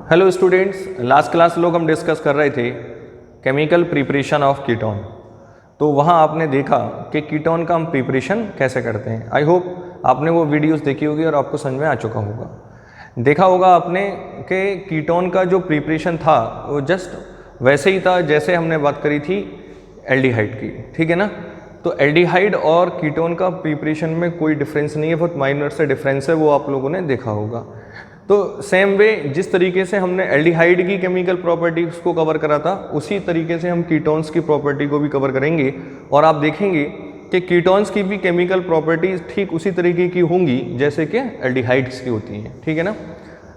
Hello students, last class लोग हम discuss कर रहे थे केमिकल प्रिपरेशन ऑफ कीटोन। तो वहाँ आपने देखा कि कीटोन का हम प्रिपरेशन कैसे करते हैं। आई होप आपने वो वीडियोस देखी होगी और आपको समझ में आ चुका होगा। देखा होगा आपने कि कीटोन का जो प्रिपरेशन था वो जस्ट वैसे ही था जैसे हमने बात करी थी एल्डिहाइड की, ठीक है ना। तो एल्डिहाइड और कीटोन का प्रिपरेशन में कोई डिफरेंस नहीं है, बहुत माइनर से डिफरेंस है, वो आप लोगों ने देखा होगा। तो सेम वे जिस तरीके से हमने एल्डिहाइड की केमिकल प्रॉपर्टीज को कवर करा था, उसी तरीके से हम कीटोन्स की प्रॉपर्टी को भी कवर करेंगे। और आप देखेंगे कि कीटोन्स की भी केमिकल प्रॉपर्टीज ठीक उसी तरीके की होंगी जैसे कि एल्डिहाइड्स की होती हैं, ठीक है ना।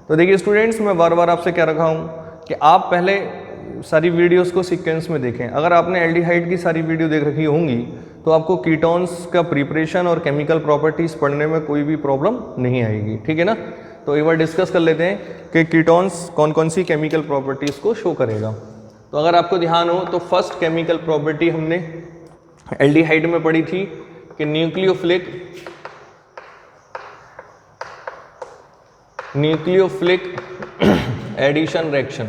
तो देखिए स्टूडेंट्स, मैं बार बार आपसे क्या रखा हूँ कि आप पहले सारी वीडियोस को सीक्वेंस में देखें। अगर आपने एल्डिहाइड की सारी वीडियो देख रखी होंगी तो आपको कीटोन्स का प्रिपरेशन और केमिकल प्रॉपर्टीज़ पढ़ने में कोई भी प्रॉब्लम नहीं आएगी, ठीक है ना। तो एक बार डिस्कस कर लेते हैं कि कीटोन्स कौन कौन सी केमिकल प्रॉपर्टीज़ को शो करेगा। तो अगर आपको ध्यान हो तो फर्स्ट केमिकल प्रॉपर्टी हमने एल्डिहाइड में पढ़ी थी कि न्यूक्लियोफिलिक एडिशन रिएक्शन।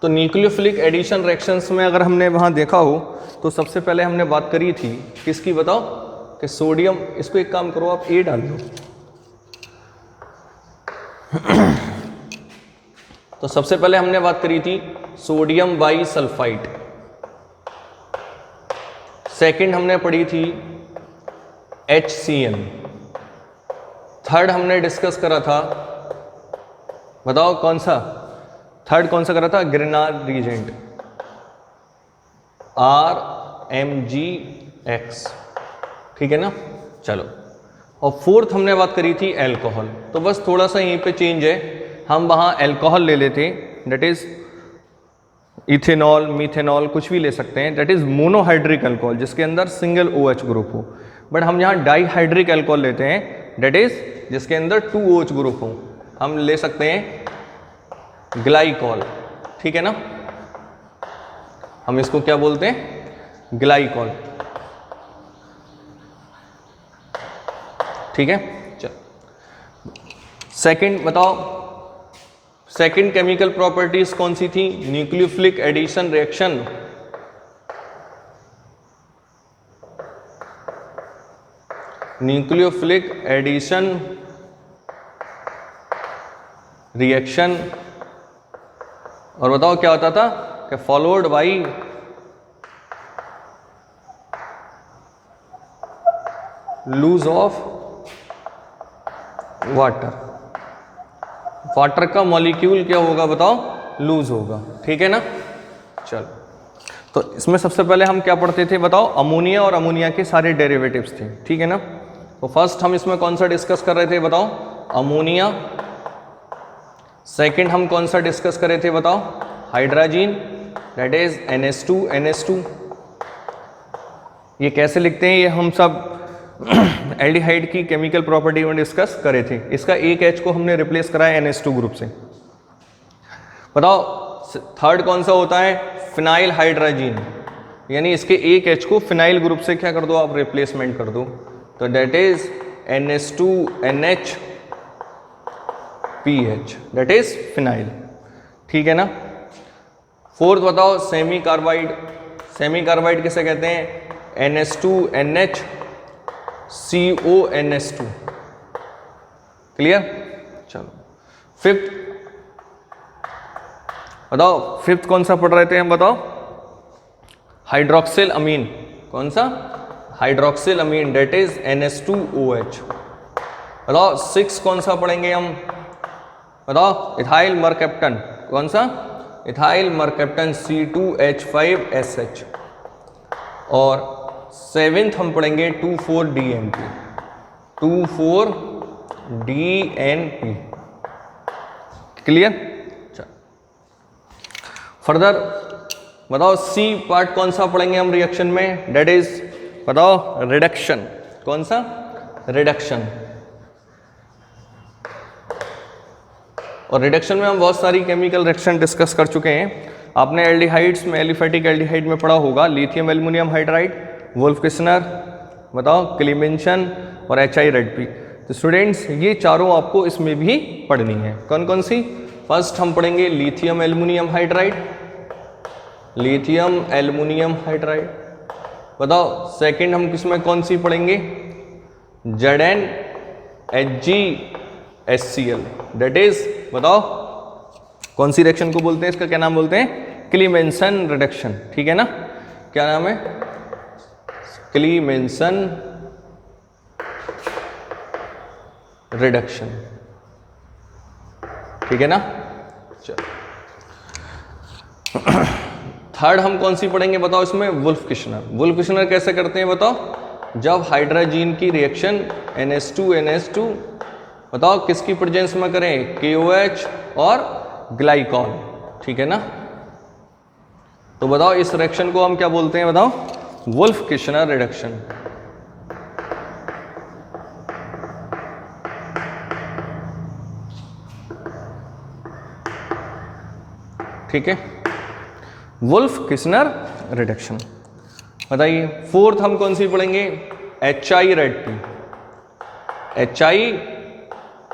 तो न्यूक्लियोफिलिक एडिशन रिएक्शंस में अगर हमने वहाँ देखा हो तो सबसे पहले हमने बात करी थी किसकी, बताओ, कि सोडियम, इसको एक काम करो आप ए डाल दो। तो सबसे पहले हमने बात करी थी सोडियम बाई सल्फाइड। सेकंड हमने पढ़ी थी HCl। थर्ड हमने डिस्कस करा था, बताओ कौन सा, थर्ड कौन सा करा था, ग्रिनार्ड रीजेंट RMgX, ठीक है ना। चलो, और फोर्थ हमने बात करी थी एल्कोहल। तो बस थोड़ा सा यहीं पे चेंज है, हम वहाँ एल्कोहल ले लेते, डेट इज इथेनॉल, मीथेनॉल, कुछ भी ले सकते हैं, डेट इज मोनोहाइड्रिक अल्कोहल जिसके अंदर सिंगल OH ग्रुप हो। बट हम यहाँ डाईहाइड्रिक अल्कोहल लेते हैं, डेट इज जिसके अंदर 2 OH ग्रुप हो। हम ले सकते हैं ग्लाइकॉल, ठीक है ना। हम इसको क्या बोलते हैं, ग्लाइकॉल, ठीक है। चलो, सेकंड बताओ, सेकंड केमिकल प्रॉपर्टीज कौन सी थी, nucleophilic addition reaction. Nucleophilic addition reaction, और बताओ क्या होता था कि followed by loss of water. Water का मॉलिक्यूल क्या होगा, बताओ, लूज होगा, ठीक है ना। चलो, तो इसमें सबसे पहले हम क्या पढ़ते थे, बताओ, अमोनिया और अमोनिया के सारे डेरिवेटिव्स थे, ठीक है ना। तो फर्स्ट हम इसमें कौन सा डिस्कस कर रहे थे, बताओ, अमोनिया। सेकंड हम कौन सा डिस्कस कर रहे थे, बताओ, हाइड्रोजन, दैट इज NH2। ये कैसे लिखते हैं, ये हम सब एल्डिहाइड की केमिकल प्रॉपर्टी में डिस्कस करे थे। इसका एक H को हमने रिप्लेस कराया NH2 ग्रुप से। बताओ थर्ड कौन सा होता है, फिनाइल हाइड्रोजन, यानी इसके एक H को फिनाइल ग्रुप से क्या कर दो आप, रिप्लेसमेंट कर दो। तो that is NH2NH PH, that is phenyl, ठीक है ना। फोर्थ बताओ, सेमी कार्बाइड। सेमी कार्बाइड किसे कहते हैं, NH2NH CONS2, क्लियर। चलो, फिफ्थ बताओ, फिफ्थ कौन सा पढ़ रहे थे हम, बताओ, हाइड्रोक्सिल अमीन। कौन सा, hydroxyl Amin, date is NH2OH। बताओ सिक्स कौन सा पढ़ेंगे हम, बताओ, इथाइल मरकैप्टन। कौन सा, इथाइल मरकैप्टन C2H5SH। और सेवेंथ हम पढ़ेंगे 2,4-DNP। 2,4-DNP, clear. फर्दर बताओ सी पार्ट कौन सा पढ़ेंगे हम रिएक्शन में, डेट इज, बताओ, रिडक्शन। कौन सा, रिडक्शन। और रिडक्शन में हम बहुत सारी केमिकल रिएक्शन डिस्कस कर चुके हैं। आपने एल्डिहाइड्स में, एलिफेटिक एल्डिहाइड में पढ़ा होगा lithium aluminium hydride, Wolff Kishner, बताओ, क्लीमेंशन, और HI रेड पी। तो स्टूडेंट्स ये चारों आपको इसमें भी पढ़नी है। कौन कौन सी? फर्स्ट हम पढ़ेंगे lithium aluminium hydride, lithium aluminium hydride. बताओ सेकंड हम किसमें कौन सी पढ़ेंगे? ZnHgHCl, दैट इज बताओ कौन सी रिएक्शन को बोलते हैं, इसका क्या नाम बोलते हैं? क्लीमेंसन रिडक्शन। ठीक है ना, क्या नाम है? क्लीमेंसन रिडक्शन। ठीक है ना। चलो थर्ड हम कौन सी पढ़ेंगे बताओ इसमें? वुल्फ किशनर। वुल्फ किशनर कैसे करते हैं बताओ? जब हाइड्रोजन की रिएक्शन NH2 बताओ किसकी प्रेजेंस में करें? KOH और ग्लाइकॉल। ठीक है ना। तो बताओ इस रिएक्शन को हम क्या बोलते हैं बताओ? Wolf किशनर reduction. ठीक है, वुल्फ किशनर रिडक्शन। बताइए फोर्थ हम कौन सी पढ़ेंगे? HI red P. HI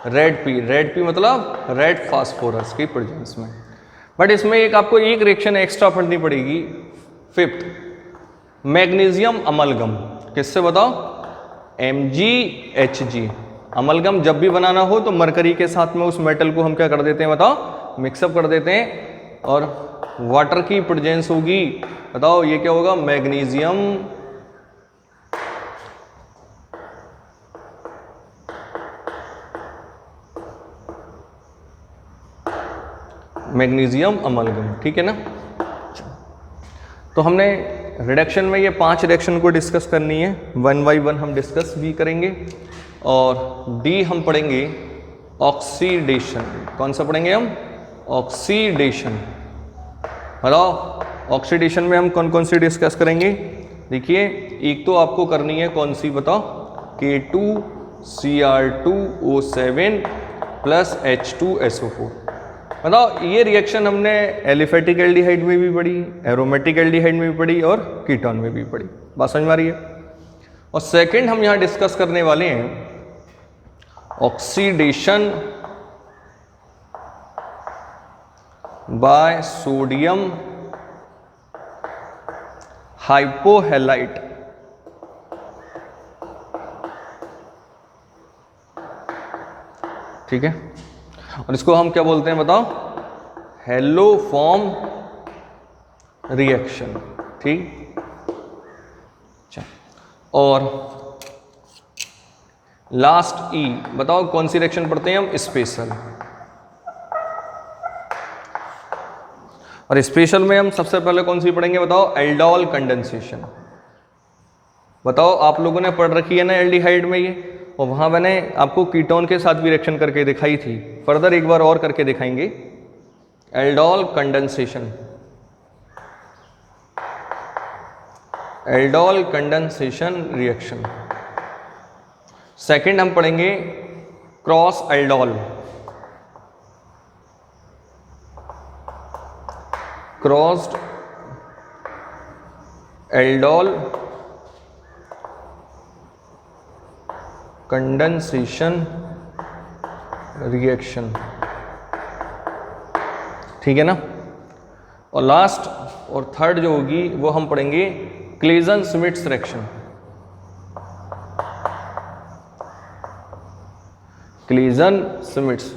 red P, red P मतलब रेड फास्फोरस की प्रेजेंस में। बट इसमें एक आपको एक रिएक्शन एक्स्ट्रा पढ़नी पड़ेगी, फिफ्थ, मैग्नीशियम अमलगम। किससे बताओ? MgHg। अमलगम जब भी बनाना हो तो मरकरी के साथ में उस मेटल को हम क्या कर देते हैं बताओ? मिक्सअप कर देते हैं और वाटर की प्रेजेंस होगी। बताओ ये क्या होगा? Magnesium magnesium amalgam. ठीक है ना। तो हमने रिडक्शन में ये 5 रिएक्शन को डिस्कस करनी है, 1 बाय 1 हम डिस्कस भी करेंगे। और डी हम पढ़ेंगे ऑक्सीडेशन। कौन सा पढ़ेंगे हम? ऑक्सीडेशन। बताओ ऑक्सीडेशन में हम कौन कौन सी डिस्कस करेंगे? देखिए एक तो आपको करनी है कौन सी बताओ? K2Cr2O7 plus H2SO4। बताओ ये रिएक्शन हमने एलिफेटिक एल्डिहाइड में भी पढ़ी, एरोमेटिक एल्डिहाइड में भी पढ़ी और कीटोन में भी पढ़ी। बात समझ में आ रही है? और सेकंड हम यहां डिस्कस करने वाले हैं ऑक्सीडेशन बाय सोडियम हाइपोहैलाइट। ठीक है, और इसको हम क्या बोलते हैं बताओ? Haloform reaction. ठीक, और लास्ट ई बताओ कौन सी रिएक्शन पढ़ते हैं हम? स्पेशल। और स्पेशल में हम सबसे पहले कौन सी पढ़ेंगे बताओ? Aldol condensation. बताओ आप लोगों ने पढ़ रखी है ना एल्डिहाइड में ये, और वहां मैंने आपको कीटोन के साथ भी रिएक्शन करके दिखाई थी, फर्दर एक बार और करके दिखाएंगे। Aldol condensation, aldol condensation reaction. Second हम पढ़ेंगे cross aldol, crossed aldol condensation reaction. ठीक है ना। और लास्ट और थर्ड जो होगी वो हम पढ़ेंगे क्लेजन स्मिट्स रिएक्शन, क्लेजन स्मिट्स।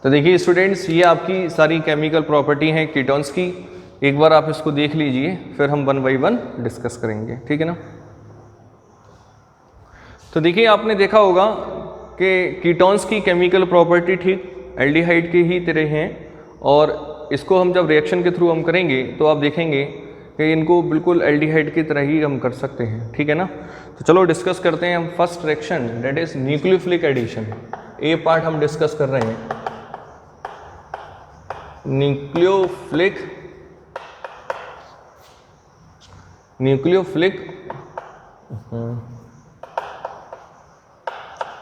तो देखिए स्टूडेंट्स ये आपकी सारी केमिकल प्रॉपर्टी हैं कीटोन्स की, एक बार आप इसको देख लीजिए, फिर हम 1 बाय 1 डिस्कस करेंगे। ठीक है ना। तो देखिए आपने देखा होगा कि कीटोन्स की केमिकल प्रॉपर्टी ठीक एल्डिहाइड के ही तरह हैं, और इसको हम जब रिएक्शन के थ्रू हम करेंगे तो आप देखेंगे कि इनको बिल्कुल एल्डिहाइड की तरह ही हम कर सकते हैं। ठीक है ना। तो चलो डिस्कस करते हैं हम first reaction, that is nucleophilic addition. A part हम डिस्कस कर रहे हैं,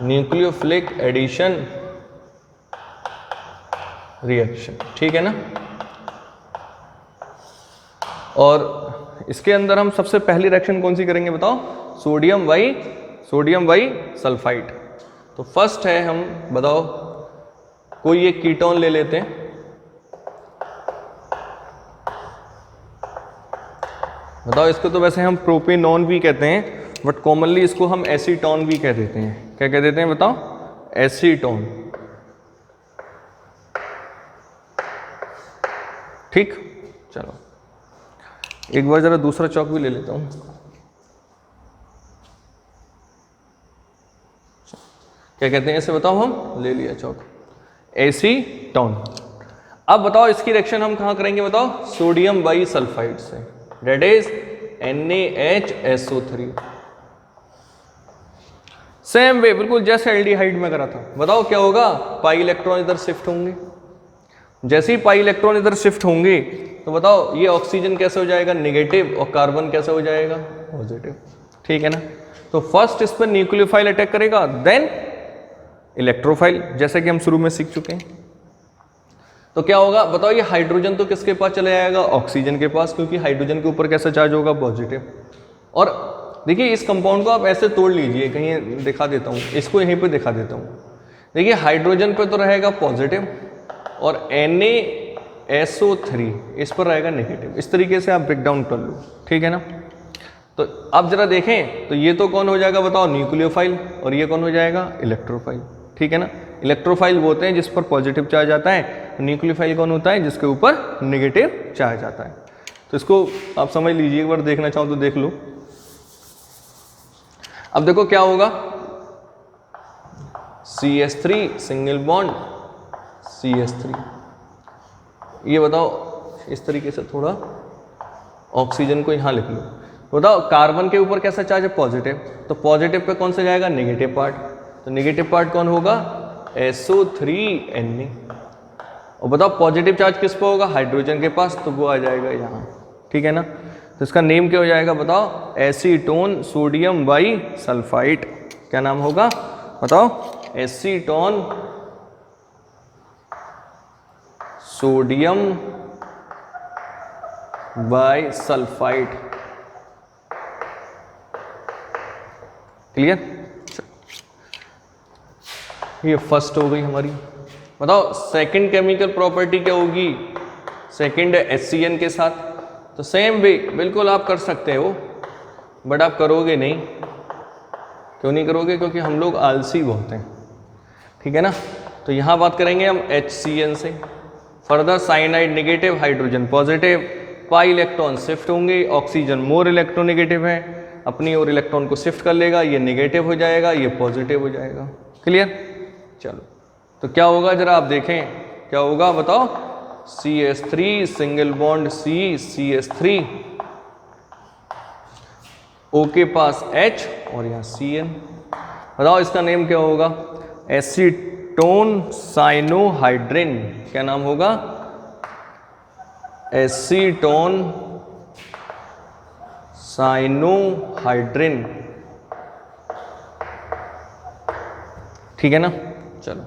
न्यूक्लियोफिलिक एडिशन रिएक्शन। ठीक है ना। और इसके अंदर हम सबसे पहली रिएक्शन कौन सी करेंगे बताओ? Sodium by sulphide. तो फर्स्ट है, हम बताओ कोई एक कीटोन ले लेते हैं, बताओ इसको तो वैसे हम प्रोपेनॉन भी कहते हैं बट कॉमनली इसको हम एसीटोन भी कह देते हैं। क्या कह देते हैं बताओ? एसीटोन। ठीक, चलो एक बार जरा दूसरा चौक भी ले लेता हूं। क्या कहते हैं इसे बताओ? हम ले लिया चौक, एसीटोन। अब बताओ इसकी रिएक्शन हम कहां करेंगे बताओ? सोडियम बाई सल्फाइड से, that is NaHSO3। Same way, बिल्कुल जैसे एल्डिहाइड में करा था। बताओ क्या होगा? पाई इलेक्ट्रॉन इधर शिफ्ट होंगे। जैसे ही पाई इलेक्ट्रॉन इधर शिफ्ट होंगे तो बताओ ये ऑक्सीजन कैसे हो जाएगा? नेगेटिव, और कार्बन कैसे हो जाएगा? पॉजिटिव। ठीक है ना? तो फर्स्ट इस पर न्यूक्लियोफाइल अटैक करेगा, देन इलेक्ट्रोफाइल, जैसे कि हम शुरू में सीख चुके हैं। तो क्या होगा बताओ? ये हाइड्रोजन तो किसके पास चले जाएगा? ऑक्सीजन के पास, क्योंकि हाइड्रोजन के ऊपर कैसा चार्ज होगा? पॉजिटिव। और देखिए इस कंपाउंड को आप ऐसे तोड़ लीजिए, कहीं दिखा देता हूँ, इसको यहीं पे दिखा देता हूँ। देखिए हाइड्रोजन पे तो रहेगा पॉजिटिव और NaSO3 इस पर रहेगा नेगेटिव। इस तरीके से आप ब्रेक डाउन कर लो। ठीक है ना? तो अब जरा देखें तो ये तो कौन हो जाएगा बताओ? न्यूक्लियोफाइल। और ये कौन हो जाएगा? इलेक्ट्रोफाइल। ठीक है ना? इलेक्ट्रोफाइल वो होते हैं जिस पर पॉजिटिव चार्ज आता है, न्यूक्लियोफाइल कौन होता है? जिसके ऊपर नेगेटिव चार्ज आता है। तो इसको आप समझ लीजिए, एक बार देखना चाहो तो देख लो। अब देखो क्या होगा? CH3 single bond CH3। ये बताओ इस तरीके से थोड़ा ऑक्सीजन को यहां लिख लो। बताओ कार्बन के ऊपर कैसा चार्ज है? पॉजिटिव। तो पॉजिटिव पे कौन सा जाएगा? Negative part. तो नेगेटिव पार्ट कौन होगा? SO3Na। और बताओ पॉजिटिव चार्ज किस पे होगा? हाइड्रोजन के पास, तो वो आ जाएगा यहाँ। ठीक है ना? तो इसका नेम क्या हो जाएगा बताओ? Acetone sodium by sulphide. क्या नाम होगा बताओ? Acetone sodium by sulphide. Clear? ये फर्स्ट हो गई हमारी। बताओ सेकंड केमिकल प्रॉपर्टी क्या होगी? सेकंड है HCN के साथ। तो सेम वे बिल्कुल आप कर सकते हो, बट आप करोगे नहीं। क्यों नहीं करोगे? क्योंकि हम लोग आलसी बहुत हैं। ठीक है ना? तो यहाँ बात करेंगे हम HCN से। Further cyanide negative, hydrogen positive, pi electron shift होंगे, ऑक्सीजन मोर इलेक्ट्रोनेगेटिव है, अपनी ओर इलेक्ट्रॉन को शिफ्ट कर लेगा, ये नेगेटिव हो जाएगा, ये पॉजिटिव हो जाएगा। क्लियर? चलो तो क्या होगा जरा आप देखें, क्या होगा बताओ? CH3 single bond CH3, O के पास H और यहाँ CN। बताओ इसका नेम क्या होगा? Acetone cyanohydrin. क्या नाम होगा? Acetone cyanohydrin. ठीक है ना? चलो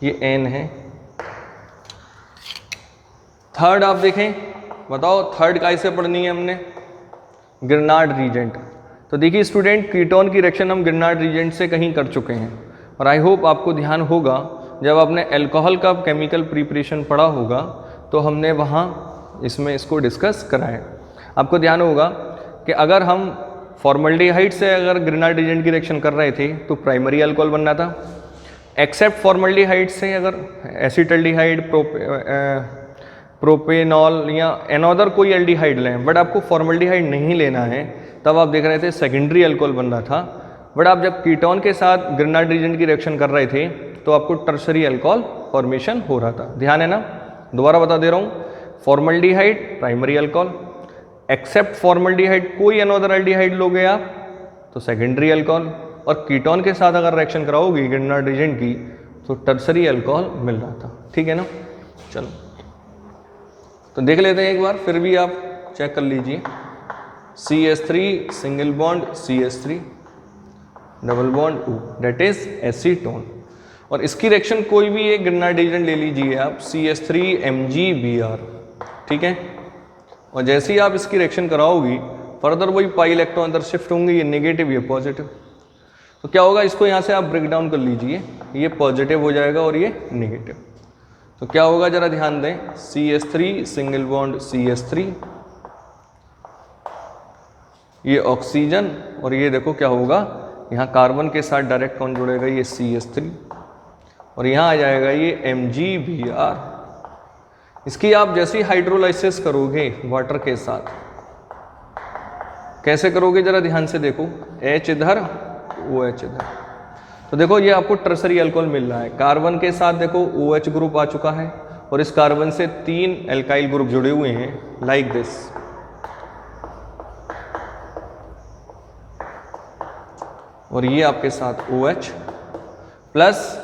ये N है। थर्ड आप देखें, बताओ थर्ड कैसे पढ़नी है हमने? गिरनार्ड रीजेंट। तो देखिए स्टूडेंट, कीटोन की रिएक्शन हम गिरनार्ड रीजेंट से कहीं कर चुके हैं और आई होप आपको ध्यान होगा जब आपने अल्कोहल का केमिकल प्रिपरेशन पढ़ा होगा तो हमने वहाँ इसमें इसको डिस्कस करा है। आपको ध्यान होगा कि अगर हम फॉर्मल्डिहाइड से अगर गिरनार्ड रीजेंट की रिएक्शन कर रहे थे तो प्राइमरी अल्कोहल बनना था। एक्सेप्ट फॉर्मल्डिहाइड से अगर एसिटल्डिहाइड, प्रोपेनॉल या एनोदर कोई एल्डिहाइड लें, बट आपको फॉर्मल्डिहाइड नहीं लेना है, तब आप देख रहे थे सेकेंडरी अल्कोहल बन रहा था। बट आप जब कीटोन के साथ गिरनार्ड रीजेंट की रिएक्शन कर रहे थे तो आपको टर्शरी अल्कोहल फॉर्मेशन हो रहा था। ध्यान है ना? दोबारा बता दे रहा हूँ, formaldehyde primary alcohol, except formaldehyde कोई अनोदर एल्डिहाइड लोगे आप तो सेकेंडरी अल्कोहल, और कीटोन के साथ अगर रिएक्शन कराओगे गिरनार्ड रीजेंट की तो टर्शरी अल्कोहल मिल रहा था। ठीक है ना? चलो तो देख लेते हैं एक बार, फिर भी आप चेक कर लीजिए। CH3 single bond CH3 double bond O, that is acetone. और इसकी रिएक्शन कोई भी एक गिरनार्ड रीजेंट ले लीजिए आप, CH3 MgBr। ठीक है? और जैसे ही आप इसकी रिएक्शन कराओगी फर्दर वही पाई इलेक्ट्रॉन अंदर शिफ्ट होंगे, ये नेगेटिव ये पॉजिटिव। तो क्या होगा, इसको यहाँ से आप ब्रेक डाउन कर लीजिए, ये पॉजिटिव हो जाएगा और ये नेगेटिव। तो क्या होगा जरा ध्यान दें, CH3 सिंगल बॉन्ड CH3, ये ऑक्सीजन, और ये देखो क्या होगा, यहाँ कार्बन के साथ डायरेक्ट कौन जुड़ेगा, ये CH3, और यहाँ आ जाएगा ये MgBr। इसकी आप जैसे ही हाइड्रोलाइसिस करोगे वाटर के साथ, कैसे करोगे जरा ध्यान से देखो, H इधर OH इधर, तो देखो ये आपको टर्सरी अल्कोहल मिल रहा है। कार्बन के साथ देखो OH ग्रुप आ चुका है और इस कार्बन से 3 एल्काइल ग्रुप जुड़े हुए हैं लाइक दिस। और ये आपके साथ OH प्लस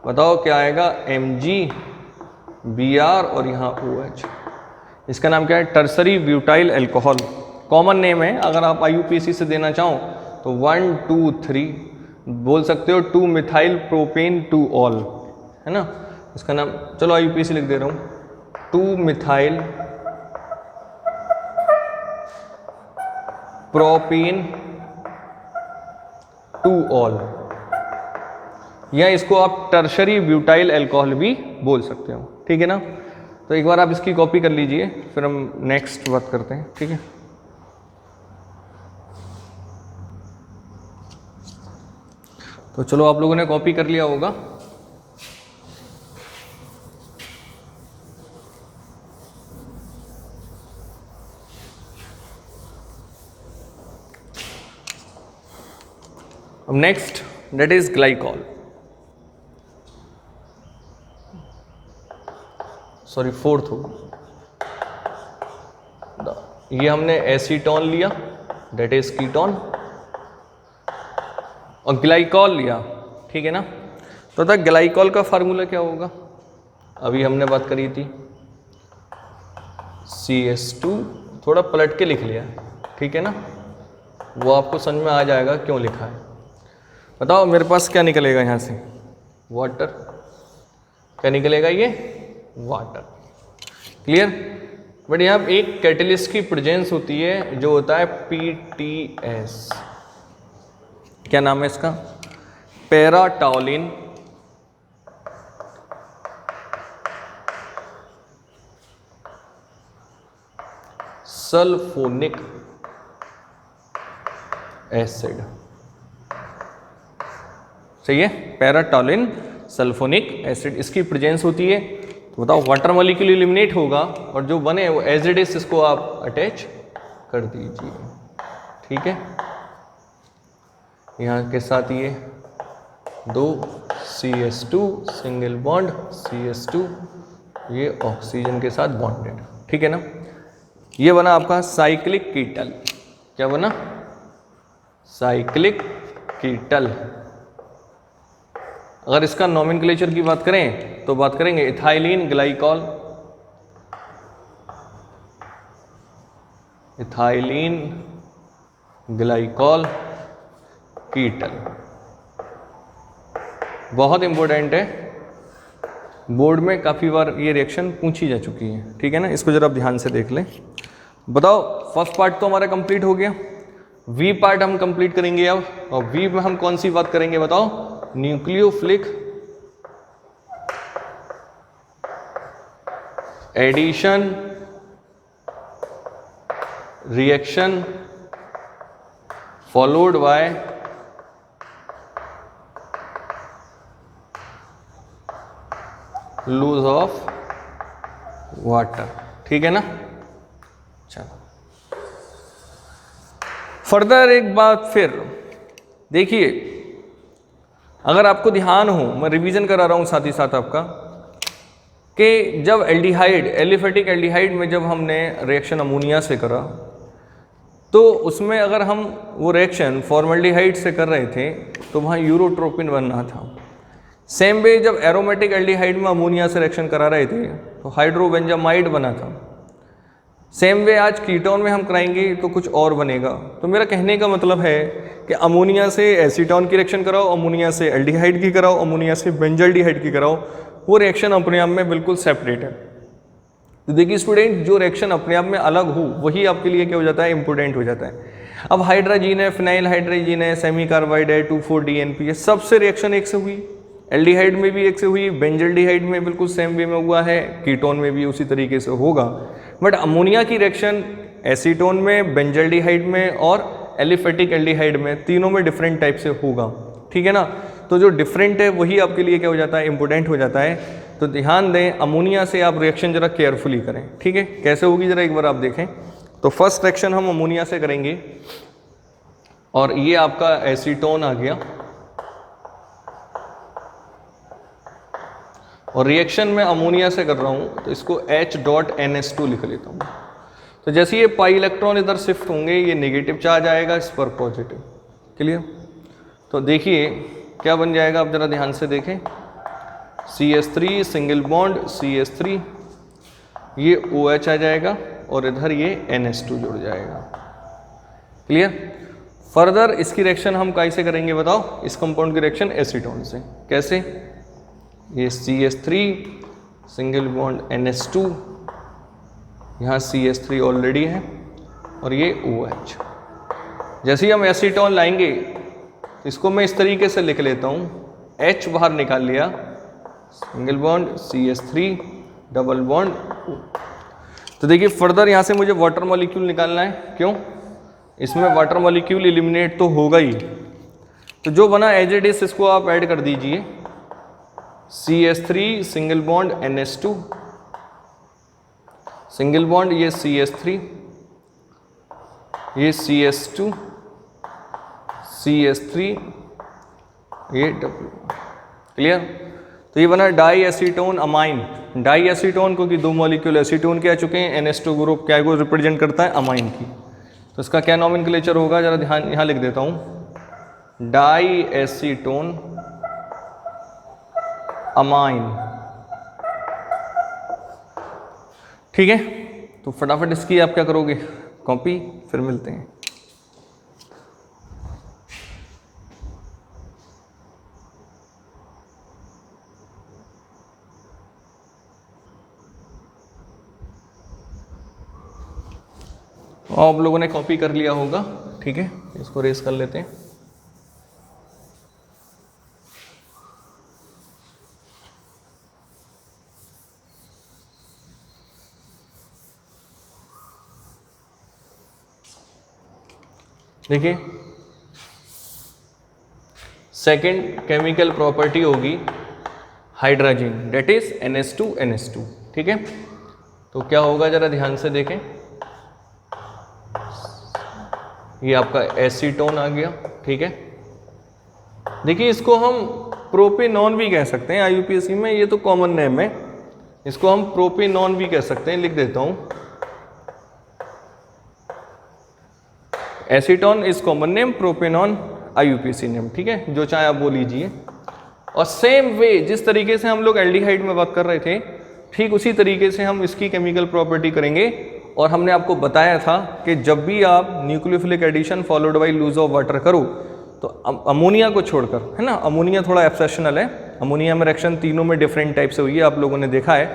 बताओ क्या आएगा, MgBr और यहाँ OH। इसका नाम क्या है, tertiary butyl alcohol, common name है। अगर आप IUPAC से देना चाहो तो 1 2 3 बोल सकते हो, 2 मिथाइल प्रोपेन 2 ऑल, है ना। इसका नाम चलो IUPAC लिख दे रहा हूँ, 2 मिथाइल प्रोपेन 2 ऑल, या इसको आप टर्शरी ब्यूटाइल अल्कोहल भी बोल सकते हो, ठीक है ना। तो एक बार आप इसकी कॉपी कर लीजिए, फिर हम नेक्स्ट बात करते हैं, ठीक है। तो चलो आप लोगों ने कॉपी कर लिया होगा। अब next that is glycol, sorry fourth हो, ये हमने एसीटोन लिया दैट इज कीटोन, और ग्लाइकॉल लिया, ठीक है ना। तो था ग्लाइकॉल का फार्मूला क्या होगा, अभी हमने बात करी थी, CH2, थोड़ा पलट के लिख लिया, ठीक है ना, वो आपको समझ में आ जाएगा क्यों लिखा है। बताओ मेरे पास क्या निकलेगा यहाँ से, वाटर, क्या निकलेगा, ये वाटर, क्लियर। बट यहाँ एक कैटलिस्ट की प्रेजेंस होती है जो होता है PTS, क्या नाम है इसका, पैराटोलिन सल्फोनिक एसिड, सही है, पैराटोलिन सल्फोनिक एसिड, इसकी प्रेजेंस होती है। तो बताओ वाटर मॉलिक्यूल एलिमिनेट होगा और जो बने वो एज इट इज इसको आप अटैच कर दीजिए, ठीक है। यहाँ के साथ ये 2 CH2 सिंगल बॉन्ड CH2, ये ऑक्सीजन के साथ बॉन्डेड, ठीक है ना। ये बना आपका साइक्लिक कीटल, क्या बना, साइक्लिक कीटल। अगर इसका नोमेनक्लेचर की बात करें तो बात करेंगे इथाइलिन ग्लाइकॉल, इथाइलिन ग्लाइकॉल कीटल, बहुत इंपॉर्टेंट है, बोर्ड में काफ़ी बार ये रिएक्शन पूछी जा चुकी है, ठीक है ना। इसको जरा आप ध्यान से देख लें। बताओ फर्स्ट पार्ट तो हमारा कंप्लीट हो गया, वी पार्ट हम कंप्लीट करेंगे अब, और वी में हम कौन सी बात करेंगे बताओ, nucleophilic addition reaction followed by loss of water, ठीक है ना। चलो फर्दर एक बात फिर देखिए, अगर आपको ध्यान हो, मैं रिवीजन करा रहा हूं साथ ही साथ आपका, कि जब एल्डिहाइड, एलिफेटिक एल्डिहाइड में जब हमने रिएक्शन अमोनिया से करा, तो उसमें अगर हम वो रिएक्शन फॉर्मल्डिहाइड से कर रहे थे तो वहाँ यूरोट्रोपिन बनना था। सेम वे जब एरोमेटिक एल्डिहाइड में अमोनिया से रिएक्शन करा रहे थे तो हाइड्रोबेंजामाइड बना था। सेम वे आज कीटोन में हम कराएंगे तो कुछ और बनेगा। तो मेरा कहने का मतलब है कि अमोनिया से एसीटोन की रिएक्शन कराओ, अमोनिया से एल्डिहाइड की कराओ, अमोनिया से बेंजल्डिहाइड की कराओ, वो रिएक्शन अपने आप में बिल्कुल सेपरेट है। तो देखिए स्टूडेंट, जो रिएक्शन अपने आप में अलग हो वही आपके लिए क्या हो जाता है, इंपॉर्टेंट हो जाता है। अब हाइड्राजीन है, फिनाइल हाइड्राजीन है, सेमी कार्बाइड है, 2,4-DNP है, सबसे रिएक्शन एक से हुई। एल्डिहाइड में भी एक से हुई, बेंजल्डिहाइड में बिल्कुल सेम वे में हुआ है, कीटोन में भी उसी तरीके से होगा। बट अमोनिया की रिएक्शन एसीटोन में, बेंजल्डिहाइड में और एलिफेटिक एल्डिहाइड में, तीनों में डिफरेंट टाइप से होगा, ठीक है ना। तो जो डिफरेंट है वही आपके लिए क्या हो जाता है, इंपॉर्टेंट हो जाता है। तो ध्यान दें, अमोनिया से आप रिएक्शन जरा केयरफुली करें, ठीक है। कैसे होगी जरा एक बार आप देखें। तो फर्स्ट रिएक्शन हम अमोनिया से करेंगे और ये आपका एसीटोन आ गया, और रिएक्शन में अमोनिया से कर रहा हूं तो इसको H.NS2 लिख लेता हूं। तो जैसे ये पाई इलेक्ट्रॉन इधर शिफ्ट होंगे, ये नेगेटिव चार्ज आएगा, इस पर पॉजिटिव। क्लियर। तो देखिए क्या बन जाएगा, आप जरा ध्यान से देखें। CH3 सिंगल बॉन्ड CH3, ये OH आ जाएगा और इधर ये NS2 जुड़ जाएगा। क्लियर। फर्दर इसकी रिएक्शन हम कैसे करेंगे बताओ, इस कंपाउंड की रिएक्शन एसीटोन से। कैसे, ये CH3 सिंगल बॉन्ड NH2, यहाँ CH3 ऑलरेडी है और ये OH। जैसे ही हम एसीटोन लाएंगे तो इसको मैं इस तरीके से लिख लेता हूँ, H बाहर निकाल लिया, single bond CH3 double bond O। तो देखिए फर्दर यहाँ से मुझे वाटर मॉलिक्यूल निकालना है, क्यों, इसमें वाटर मॉलिक्यूल एलिमिनेट तो होगा ही। तो जो बना एज इट इज इसको आप ऐड कर दीजिए, CH3 single bond NH2 single bond, ये CH3, ये CH2 CH3, ये डबल। क्लियर। तो ये बना diacetone amine. Diacetone क्योंकि दो मॉलिक्यूल एसीटोन के आ चुके हैं, NH2 ग्रुप क्या को रिप्रेजेंट करता है, अमाइन की। तो इसका क्या नॉमेनक्लेचर होगा, जरा ध्यान यहाँ लिख देता हूँ, डाई एसीटोन अमाइन। ठीक है। तो फटाफट इसकी आप क्या करोगे, कॉपी, फिर मिलते हैं। आप लोगों ने कॉपी कर लिया होगा, ठीक है। इसको रेस कर लेते हैं। देखिए सेकंड केमिकल प्रॉपर्टी होगी हाइड्रोजन, डेट इज NH2 ठीक है। तो क्या होगा जरा ध्यान से देखें, ये आपका एसीटोन आ गया, ठीक है। देखिए इसको हम प्रोपेनॉन भी कह सकते हैं IUPAC में, ये तो कॉमन नेम है, इसको हम प्रोपेनॉन भी कह सकते हैं, लिख देता हूं, acetone is common name, propanone IUPAC name, ठीक है, जो चाहे आप बोल लीजिए। और सेम वे जिस तरीके से हम लोग एल्डिहाइड में बात कर रहे थे, ठीक उसी तरीके से हम इसकी केमिकल प्रॉपर्टी करेंगे। और हमने आपको बताया था कि जब भी आप nucleophilic addition followed by loss of water करो तो अमोनिया को छोड़कर, है ना, अमोनिया थोड़ा एक्सेप्शनल है, अमोनिया में रिएक्शन तीनों में डिफरेंट टाइप से हुई है, आप लोगों ने देखा है।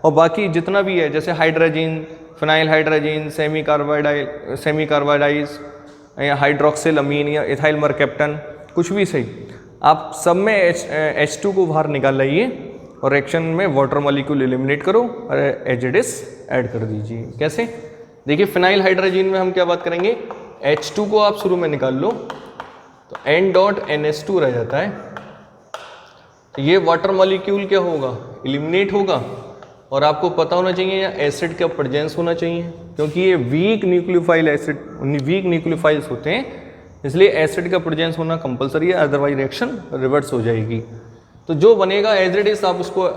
और बाकी जितना भी है जैसे हाइड्रोजन, फिनाइल हाइड्रोजन, सेमी कार्बाइडाइज या हाइड्रोक्सिल अमीन या इथाइल मरकैप्टन, कुछ भी सही, आप सब में H2 को बाहर निकाल लाइए और रिएक्शन में वाटर मॉलिक्यूल एलिमिनेट करो और एजिडिस ऐड कर दीजिए। कैसे, देखिए फिनाइल हाइड्रोजन में हम क्या बात करेंगे, H2 को आप शुरू में निकाल लो तो N.NH2 रह जाता है। तो ये वाटर मॉलिक्यूल क्या होगा, एलिमिनेट होगा। और आपको पता होना चाहिए या एसिड का प्रेजेंस होना चाहिए, क्योंकि ये weak nucleophile acid, weak nucleophiles होते हैं, इसलिए एसिड का प्रेजेंस होना कंपलसरी है, अदरवाइज रिएक्शन रिवर्स हो जाएगी। तो जो बनेगा एज इट इज आप उसको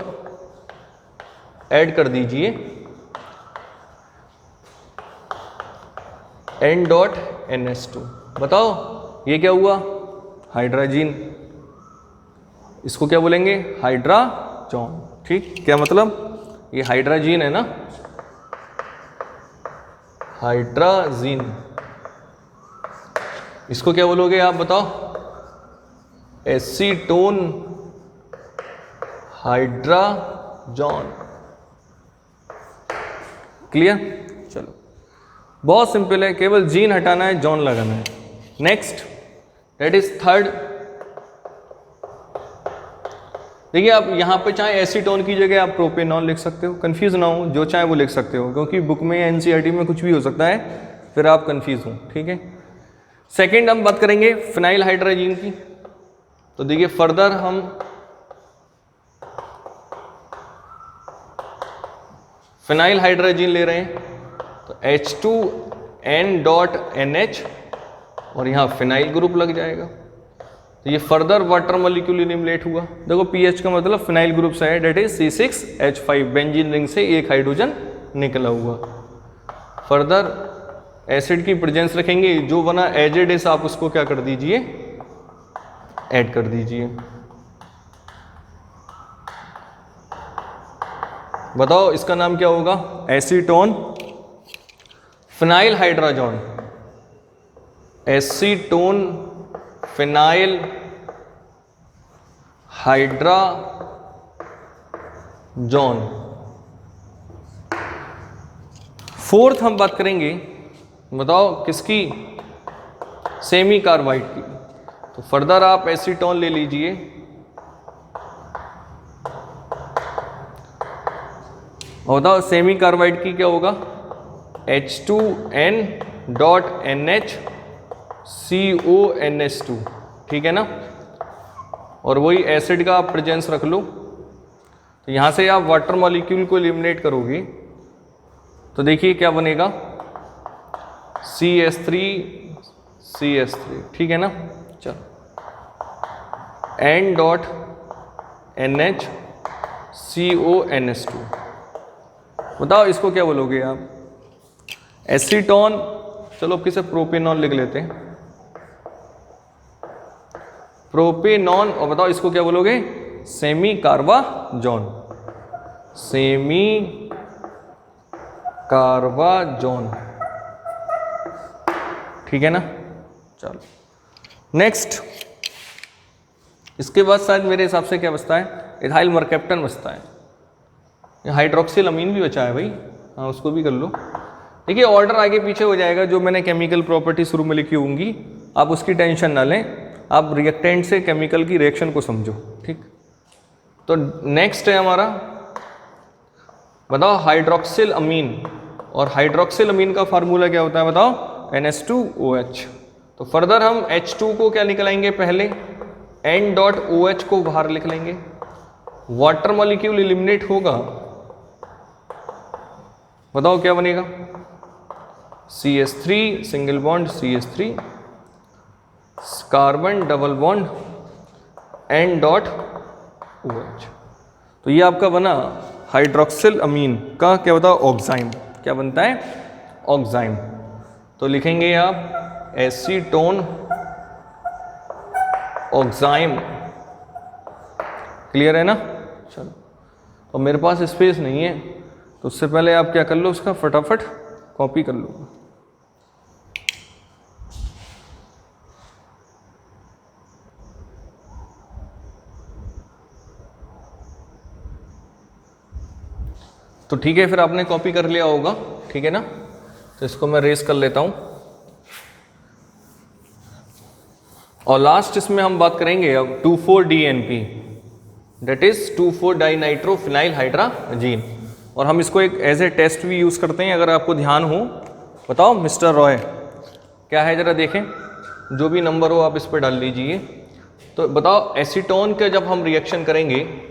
ऐड कर दीजिए, N.NH2। बताओ ये क्या हुआ, हाइड्रोजन, इसको क्या बोलेंगे, हाइड्राजन, ठीक। क्या मतलब, ये हाइड्रोजन है ना, हाइड्रोजन, इसको क्या बोलोगे आप बताओ, एसीटोन हाइड्रोजन। क्लियर? चलो बहुत सिंपल है, केवल जीन हटाना है, जॉन लगाना है। Next that is third. देखिए आप यहाँ पे चाहे एसीटोन की जगह आप प्रोपेनॉल लिख सकते हो, कंफ्यूज ना हो, जो चाहे वो लिख सकते हो, क्योंकि बुक में या एनसीईआरटी में कुछ भी हो सकता है, फिर आप कंफ्यूज हो। ठीक है। सेकंड हम बात करेंगे फिनाइल हाइड्रोजीन की। तो देखिए फर्दर हम फिनाइल हाइड्रोजीन ले रहे हैं, तो H2N.NH और यहाँ फिनाइल ग्रुप लग जाएगा। तो ये फर्दर वाटर मॉलिक्यूल इलिमिनेट हुआ। देखो पीएच का मतलब फिनाइल ग्रुप से है, date is C6H5, benzene ring से एक हाइड्रोजन निकला हुआ। फर्दर एसिड की प्रेजेंस रखेंगे, जो बना एजेड इस आप उसको क्या कर दीजिए, ऐड कर दीजिए। बताओ इसका नाम क्या होगा, acetone phenyl hydrazone, acetone phenyl hydrazone. Fourth हम बात करेंगे, बताओ किसकी, सेमी कार्बाइड की। तो फर्दर आप एसीटोन ले लीजिए, और बताओ सेमी कार्बाइड की क्या होगा, H2N.NH CONH2, ठीक है ना। और वही एसिड का आप प्रेजेंस रख लो। तो यहाँ से आप वाटर मॉलिक्यूल को एलिमिनेट करोगे, तो देखिए क्या बनेगा, CH3, ठीक है ना। चलो N.NH CONH2, बताओ इसको क्या बोलोगे आप, एसीटोन। चलो अब किसे प्रोपेनॉल लिख लेते हैं, प्रोपेनॉन। और बताओ इसको क्या बोलोगे, सेमी कार्बाजोन, सेमी कार्बाजोन, ठीक है ना। चलो नेक्स्ट, इसके बाद शायद मेरे हिसाब से क्या बचता है, इथाइल मरकैप्टन बचता है। हाइड्रोक्सिल अमीन भी बचा है भाई, हाँ उसको भी कर लो। देखिए ऑर्डर आगे पीछे हो जाएगा, जो मैंने केमिकल प्रॉपर्टी शुरू में लिखी होंगी आप उसकी टेंशन ना लें, आप रिएक्टेंट से केमिकल की रिएक्शन को समझो, ठीक। तो नेक्स्ट है हमारा, बताओ हाइड्रोक्सिल अमीन, और हाइड्रोक्सिल अमीन का फार्मूला क्या होता है बताओ, NH2OH। तो फर्दर हम H2 को क्या निकलाएंगे, पहले N.OH को बाहर लिख लेंगे, वाटर मॉलिक्यूल एलिमिनेट होगा, बताओ क्या बनेगा, CH3 single bond CH3, carbon double bond N.OH। तो ये आपका बना हाइड्रोक्सिल अमीन का क्या होता है, ऑक्साइम। क्या बनता है, ऑक्साइम। तो लिखेंगे आप एसीटोन ऑक्साइम, क्लियर है ना। चलो तो मेरे पास स्पेस नहीं है, तो उससे पहले आप क्या कर लो, उसका फटाफट कॉपी कर लो। तो ठीक है, फिर आपने कॉपी कर लिया होगा, ठीक है ना। तो इसको मैं रेस कर लेता हूं, और लास्ट इसमें हम बात करेंगे अब 2,4-DNP, डेट इज 2,4-डाइनाइट्रोफिनाइल हाइड्राजीन। और हम इसको एक एज ए टेस्ट भी यूज करते हैं, अगर आपको ध्यान हो। बताओ मिस्टर रॉय क्या है, जरा देखें, जो भी नंबर हो आप इस पर डाल लीजिए। तो बताओ एसीटोन के जब हम रिएक्शन करेंगे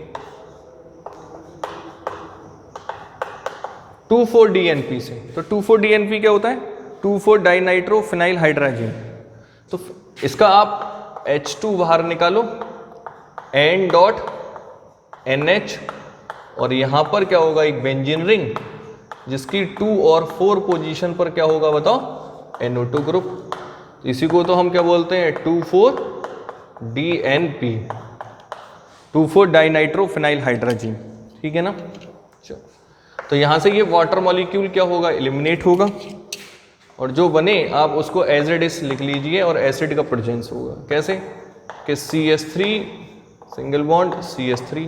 2,4-DNP से, तो 2,4-DNP क्या होता है, 2,4-डाइनाइट्रोफिनाइल हाइड्राजीन। तो इसका आप H2 बाहर निकालो, N.NH, और यहां पर क्या होगा, एक बेंजीन रिंग, जिसकी 2 और 4 पोजीशन पर क्या होगा बताओ, NO2 ग्रुप। इसी को तो हम क्या बोलते हैं, 2,4-DNP, 2,4-डाइनाइट्रोफिनाइल हाइड्राजीन, ठीक है ना। तो यहां से ये वाटर मॉलिक्यूल क्या होगा, एलिमिनेट होगा, और जो बने आप उसको एज इट इज लिख लीजिए, और एसिड का प्रेजेंस होगा कैसे, कि CH3 single bond CH3,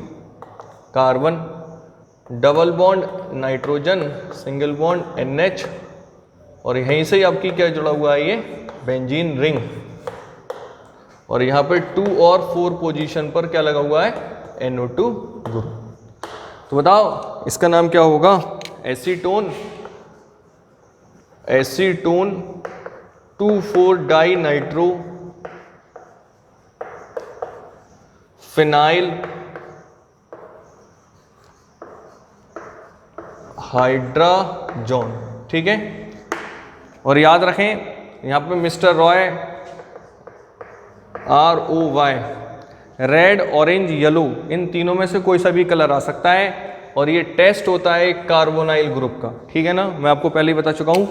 carbon double bond nitrogen, single bond NH, और यहीं से ही आपकी क्या जुड़ा हुआ है, ये बेंजीन रिंग, और यहाँ पे 2 और 4 पोजीशन पर क्या लगा हुआ है, NO2 ग्रुप। तो बताओ इसका नाम क्या होगा, acetone, acetone 2,4 di nitro phenyl hydrazone. ठीक है, और याद रखें यहाँ पे mister Roy ROY, red, orange, yellow, इन तीनों में से कोई सा भी कलर आ सकता है, और ये टेस्ट होता है कार्बोनाइल ग्रुप का। ठीक है ना, मैं आपको पहले ही बता चुका हूँ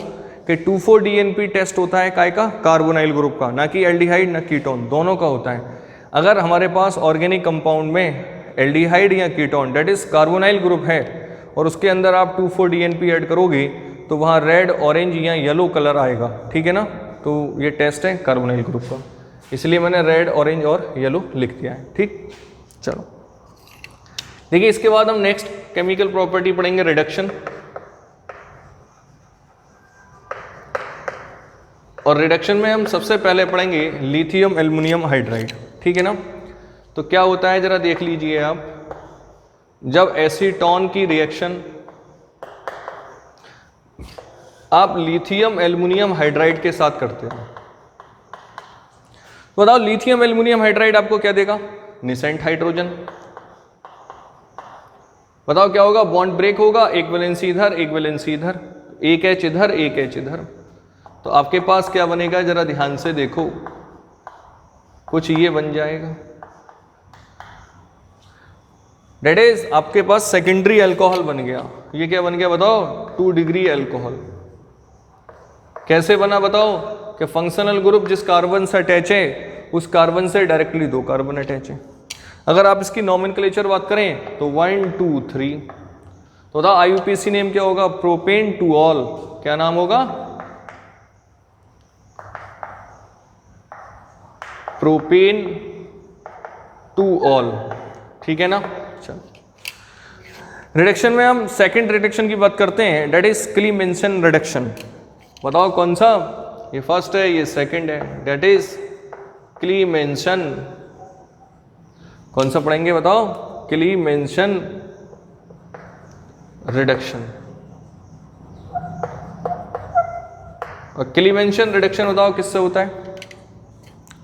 कि 2,4-DNP टेस्ट होता है काय का, कार्बोनाइल ग्रुप का, ना कि एल्डिहाइड ना कीटोन, दोनों का होता है। अगर हमारे पास ऑर्गेनिक कंपाउंड में एल्डिहाइड या ketone that is carbonyl group है और उसके अंदर आप 2,4-DNP ऐड करोगे तो वहाँ रेड, ऑरेंज या येलो कलर आएगा। ठीक है ना, तो ये टेस्ट है कार्बोनाइल ग्रुप का, इसलिए मैंने रेड, ऑरेंज और येलो लिख दिया है। ठीक, चलो देखिए इसके बाद हम नेक्स्ट केमिकल प्रॉपर्टी पढ़ेंगे, रिडक्शन। और रिडक्शन में हम सबसे पहले पढ़ेंगे लिथियम एल्युमिनियम हाइड्राइड। ठीक है ना, तो क्या होता है जरा देख लीजिए आप, जब एसीटोन की रिएक्शन आप लिथियम एल्युमिनियम हाइड्राइड के साथ करते हो, तो बताओ लिथियम एल्युमिनियम हाइड्राइड आपको क्या देगा, निसेंट हाइड्रोजन। बताओ क्या होगा, बॉन्ड ब्रेक होगा, एक वैलेंसी इधर, एक वैलेंसी इधर, एक H इधर, एक H इधर, तो आपके पास क्या बनेगा, जरा ध्यान से देखो, कुछ ये बन जाएगा, डेट इज आपके पास सेकेंडरी अल्कोहल बन गया। ये क्या बन गया बताओ, 2 डिग्री अल्कोहल। कैसे बना बताओ, कि फंक्शनल ग्रुप जिस कार्बन से अटैच है उस कार्बन से डायरेक्टली 2 कार्बन अटैच है। अगर आप इसकी नॉमेनक्लेचर बात करें तो 1 2 3, तो बताओ IUPAC नेम क्या होगा, प्रोपेन टू ऑल, क्या नाम होगा, प्रोपेन टू ऑल। ठीक है ना, चलो रिडक्शन में हम सेकंड रिडक्शन की बात करते हैं, डेट इज क्लीमेंसन रिडक्शन। बताओ कौन सा, ये फर्स्ट है, ये सेकंड है, डेट इज क्लीमेंसन। कौन सा पढ़ेंगे बताओ, क्लीमेंसन रिडक्शन। और क्लीमेंसन रिडक्शन बताओ किससे होता है,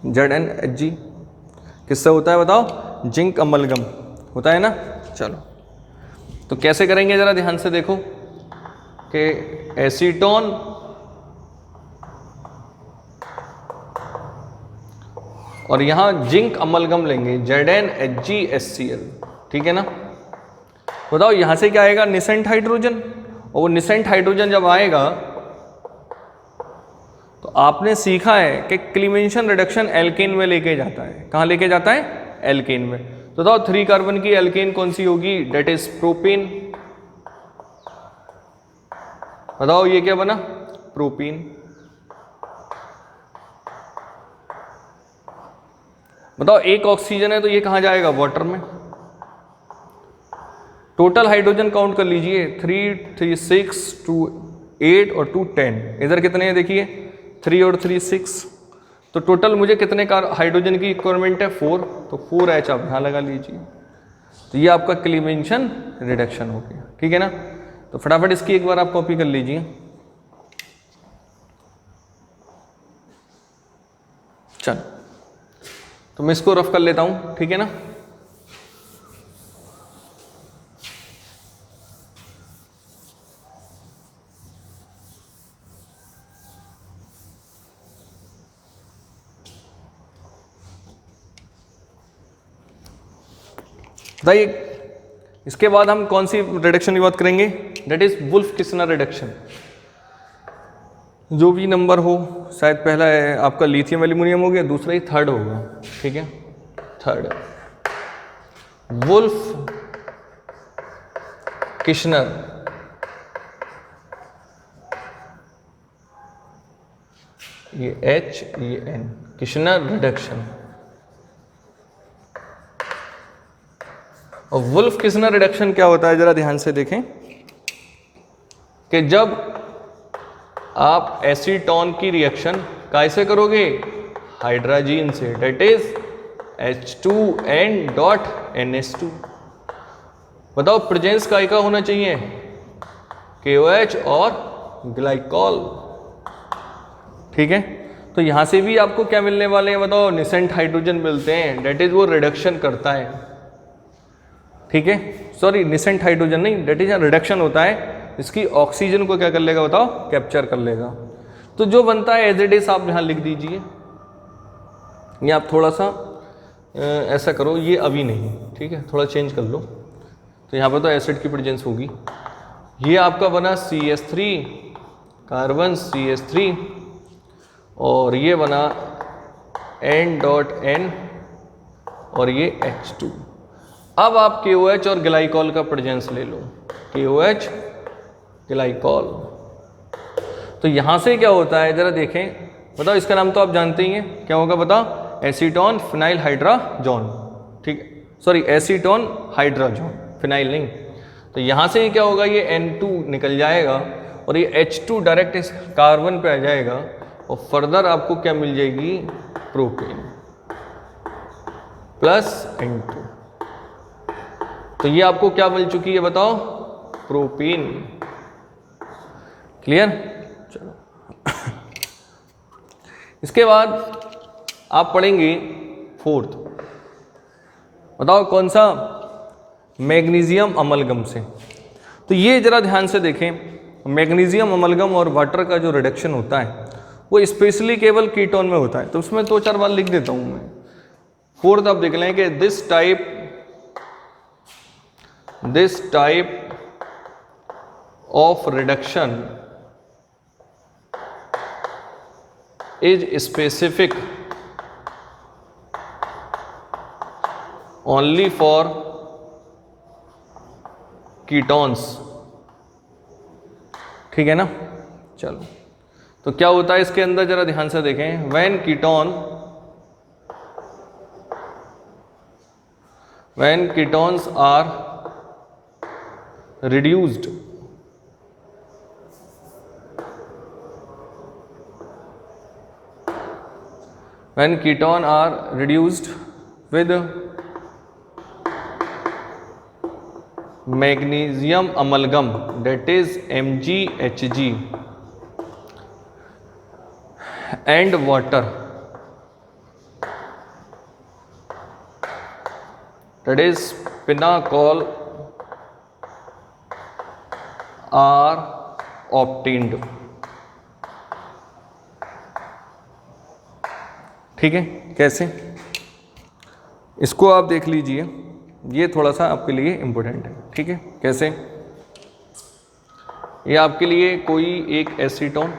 ZnHg। किससे होता है बताओ, जिंक अमलगम होता है ना। चलो तो कैसे करेंगे जरा ध्यान से देखो, कि एसीटोन और यहां जिंक अमलगम लेंगे, ZnHgHCl। ठीक है ना, बताओ यहां से क्या आएगा, निसेंट हाइड्रोजन, और वो निसेंट हाइड्रोजन जब आएगा तो आपने सीखा है कि क्लीमेंसन रिडक्शन एल्केन में लेके जाता है, कहां लेके जाता है, एल्केन में। तो बताओ 3 कार्बन की एल्केन कौन सी होगी, डेट इज प्रोपेन। बताओ ये क्या बना, प्रोपीन। बताओ एक ऑक्सीजन है तो ये कहां जाएगा, वाटर में। टोटल हाइड्रोजन काउंट कर लीजिए, 3 3 6 2 8 और 2 10, इधर कितने हैं देखिए, 3 और 3 6, तो टोटल मुझे कितने का हाइड्रोजन की रिक्वायरमेंट है, 4, तो 4H आप यहां लगा लीजिए। तो ये आपका क्लीमेंसन रिडक्शन हो गया। ठीक है ना, तो फटाफट इसकी एक बार आप कॉपी कर लीजिए। चल तो मैं इसको रफ कर लेता हूं, ठीक है ना। बताइए इसके बाद हम कौन सी रिडक्शन की बात करेंगे, that is Wolff Kishner reduction. जो भी नंबर हो, शायद पहला है आपका लिथियम एल्यूमिनियम हो गया, दूसरा ही थर्ड होगा। ठीक है, थर्ड वुल्फ किस्नर ये HEN किस्नर रिडक्शन। और वुल्फ किसनर रिडक्शन क्या होता है, जरा ध्यान से देखें कि जब आप एसीटोन की रिएक्शन कैसे करोगे, हाइड्रोजन से, डेट इज H2N.NH2। बताओ प्रेजेंस काय का होना चाहिए, KOH और ग्लाइकॉल। ठीक है, तो यहां से भी आपको क्या मिलने वाले हैं बताओ, निसेंट हाइड्रोजन मिलते हैं, डेट इज वो रिडक्शन करता है। ठीक है, सॉरी निसेंट हाइड्रोजन नहीं, डेट इज रिडक्शन होता है, इसकी ऑक्सीजन को क्या कर लेगा बताओ, कैप्चर कर लेगा। तो जो बनता है एज इट इज आप यहां लिख दीजिए, ये आप थोड़ा सा ऐसा करो, ये अभी नहीं, ठीक है, थोड़ा चेंज कर लो। तो यहाँ पर तो एसिड की प्रेजेंस होगी। ये आपका बना CH3 कार्बन CH3 और ये बना N.N और ये H2। अब आप KOH और ग्लाइकॉल का प्रेजेंस ले लो, KOH ग्लाइकॉल। तो यहाँ से क्या होता है जरा देखें, बताओ इसका नाम तो आप जानते ही हैं, क्या होगा बताओ, एसीटोन फिनाइल हाइड्राजोन। ठीक है, सॉरी एसीटोन हाइड्राजोन, फिनाइल नहीं। तो यहाँ से क्या होगा, ये N2 निकल जाएगा और ये H2 डायरेक्ट इस कार्बन पे आ जाएगा और फर्दर आपको क्या मिल जाएगी, प्रोपेन प्लस N2। तो ये आपको क्या मिल चुकी है बताओ, प्रोपेन। क्लियर, चलो इसके बाद आप पढ़ेंगे फोर्थ, बताओ कौन सा, मैग्नीशियम अमलगम से। तो ये जरा ध्यान से देखें, मैग्नीशियम अमलगम और वाटर का जो रिडक्शन होता है वो स्पेशली केवल कीटोन में होता है। तो उसमें 2-4 बार लिख देता हूं मैं। फोर्थ आप देख लें कि this type of reduction is specific only for ketones. ठीक है ना, चलो तो क्या होता है इसके अंदर जरा ध्यान से देखें, when ketones are reduced with magnesium amalgam, that is MgHg, and water, that is pinacol, are obtained। ठीक है, कैसे, इसको आप देख लीजिए, ये थोड़ा सा आपके लिए इम्पोर्टेंट है। ठीक है, कैसे, ये आपके लिए कोई एक एसीटोन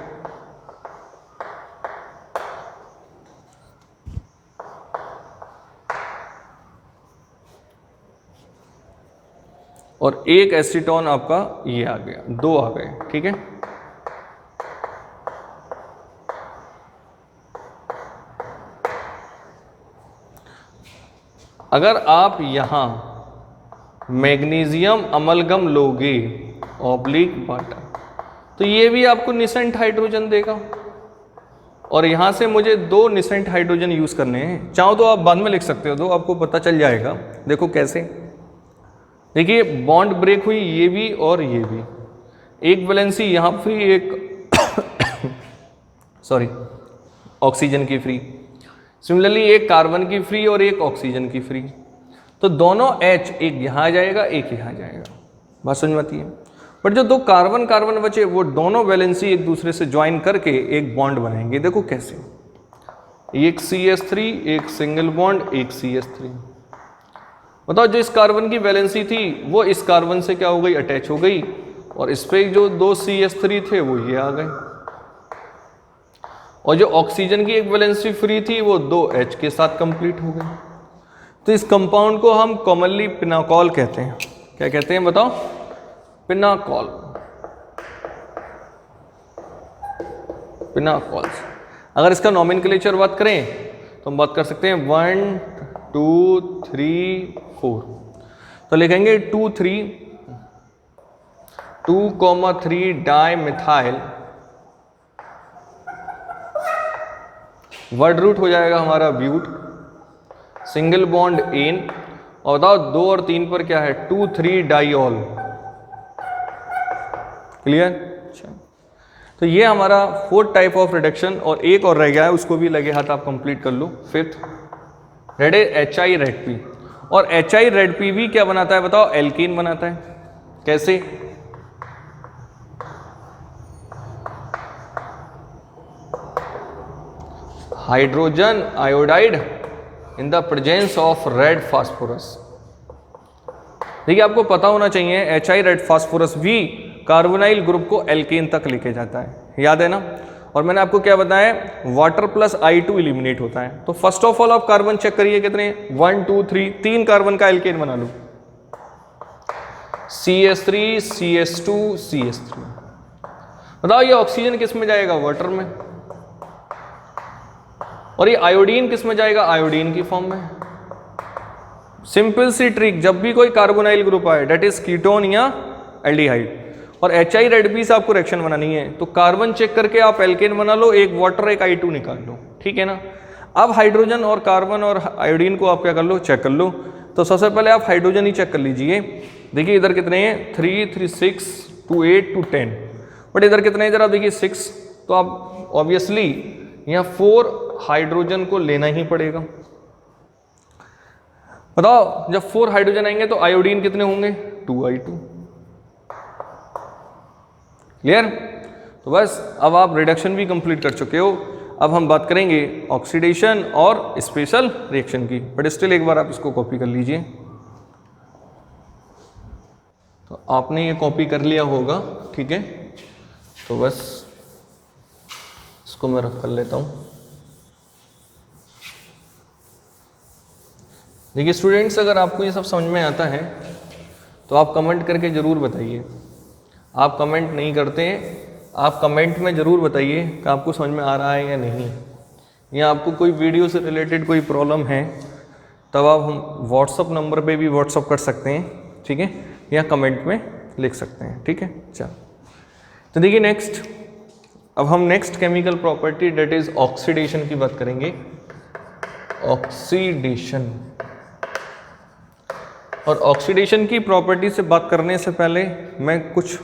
और एक एसीटोन आपका ये आ गया, 2 आ गए। ठीक है, अगर आप यहां मैग्नीशियम अमलगम लोगे ऑब्लिक वाटर, तो ये भी आपको निसेंट हाइड्रोजन देगा और यहां से मुझे 2 निसेंट हाइड्रोजन यूज करने हैं। चाहो तो आप बाद में लिख सकते हो, तो आपको पता चल जाएगा। देखो कैसे, देखिए बॉन्ड ब्रेक हुई, ये भी और ये भी, एक वैलेंसी यहां फ्री, एक सॉरी ऑक्सीजन की फ्री, सिमिलरली एक कार्बन की फ्री और एक ऑक्सीजन की फ्री। तो दोनों H, एक यहां आ जाएगा एक यहां जाएगा, बात समझ में आती है। बट जो 2 कार्बन बचे वो दोनों वैलेंसी एक दूसरे से ज्वाइन करके एक बॉन्ड बनाएंगे। देखो कैसे, एक CH3, एक सिंगल बॉन्ड, एक CH3। बताओ जो इस कार्बन की वैलेंसी थी वो इस कार्बन से क्या हो गई, अटैच हो गई, और इस पे जो 2 CH3 थे वो ये आ गए, और जो ऑक्सीजन की एक वैलेंसी फ्री थी वो 2 H के साथ कंप्लीट हो गई। तो इस कंपाउंड को हम कॉमनली पिनाकॉल कहते हैं। क्या कहते हैं बताओ, पिनाकॉल, पिनाकॉल्स। अगर इसका नॉमेनक्लेचर बात करें तो हम बात कर सकते हैं 1 2 3 4। तो लिखेंगे 2,3 डाई मिथाइल, वर्ड रूट हो जाएगा हमारा ब्यूट, सिंगल बॉन्ड एन, और बताओ 2 और 3 पर क्या है 2,3 डाइऑल। क्लियर? अच्छा, तो ये हमारा 4th टाइप ऑफ रिडक्शन, और एक और रह गया है, उसको भी लगे हाथ आप कंप्लीट कर लो। 5th red HI red P, और HI रेड पी भी क्या बनाता है बताओ? एल्कीन बनाता है। कैसे? Hydrogen iodide in the presence of red phosphorus. देखिए आपको पता होना चाहिए HI रेड फास्फोरस भी कार्बोनाइल ग्रुप को एल्केन तक लेके जाता है, याद है ना? और मैंने आपको क्या बताया, वाटर प्लस I2 इलिमिनेट होता है। तो फर्स्ट ऑफ ऑल आप कार्बन चेक करिए कितने, 1 2 3, 3 कार्बन का एल्केन बना लो, CH3 CH2 CH3। बताओ ये ऑक्सीजन किस में जाएगा? वाटर में। और ये आयोडीन किस में जाएगा? आयोडीन की फॉर्म में। सिंपल सी ट्रिक, जब भी कोई कार्बोनाइल ग्रुप आए डेट इज कीटोन या एल्डिहाइड, और HI रेड पी से आपको रिएक्शन बनानी है, तो कार्बन चेक करके आप एल्केन बना लो, एक वाटर एक I2 निकाल लो, ठीक है ना? अब हाइड्रोजन और कार्बन और आयोडीन को आप क्या कर लो? चेक कर लो। तो सबसे पहले आप हाइड्रोजन ही चेक कर लीजिए। देखिए इधर कितने हैं, 3 3 6 2 8 2 10, बट इधर कितने हैं? इधर आप देखिए 6, तो आप ऑब्वियसली यहाँ 4 हाइड्रोजन को लेना ही पड़ेगा। बताओ जब 4 हाइड्रोजन आएंगे तो आयोडीन कितने होंगे? 2I2। क्लियर? तो बस अब आप रिडक्शन भी कंप्लीट कर चुके हो। अब हम बात करेंगे ऑक्सीडेशन और स्पेशल रिएक्शन की, बट स्टिल एक बार आप इसको कॉपी कर लीजिए। तो आपने ये कॉपी कर लिया होगा, ठीक है? तो बस इसको मैं रख कर लेता हूँ। देखिए स्टूडेंट्स, अगर आपको ये सब समझ में आता है तो आप कमेंट करके ज़रूर बताइए। आप कमेंट नहीं करते हैं, आप कमेंट में ज़रूर बताइए कि आपको समझ में आ रहा है या नहीं, या आपको कोई वीडियो से रिलेटेड कोई प्रॉब्लम है, तब आप हम व्हाट्सअप नंबर पे भी व्हाट्सअप कर सकते हैं, ठीक है? या कमेंट में लिख सकते हैं, ठीक है? चलो, तो देखिए नेक्स्ट, अब हम next chemical property that is oxidation की बात करेंगे। ऑक्सीडेशन, और ऑक्सीडेशन की प्रॉपर्टी से बात करने से पहले मैं कुछ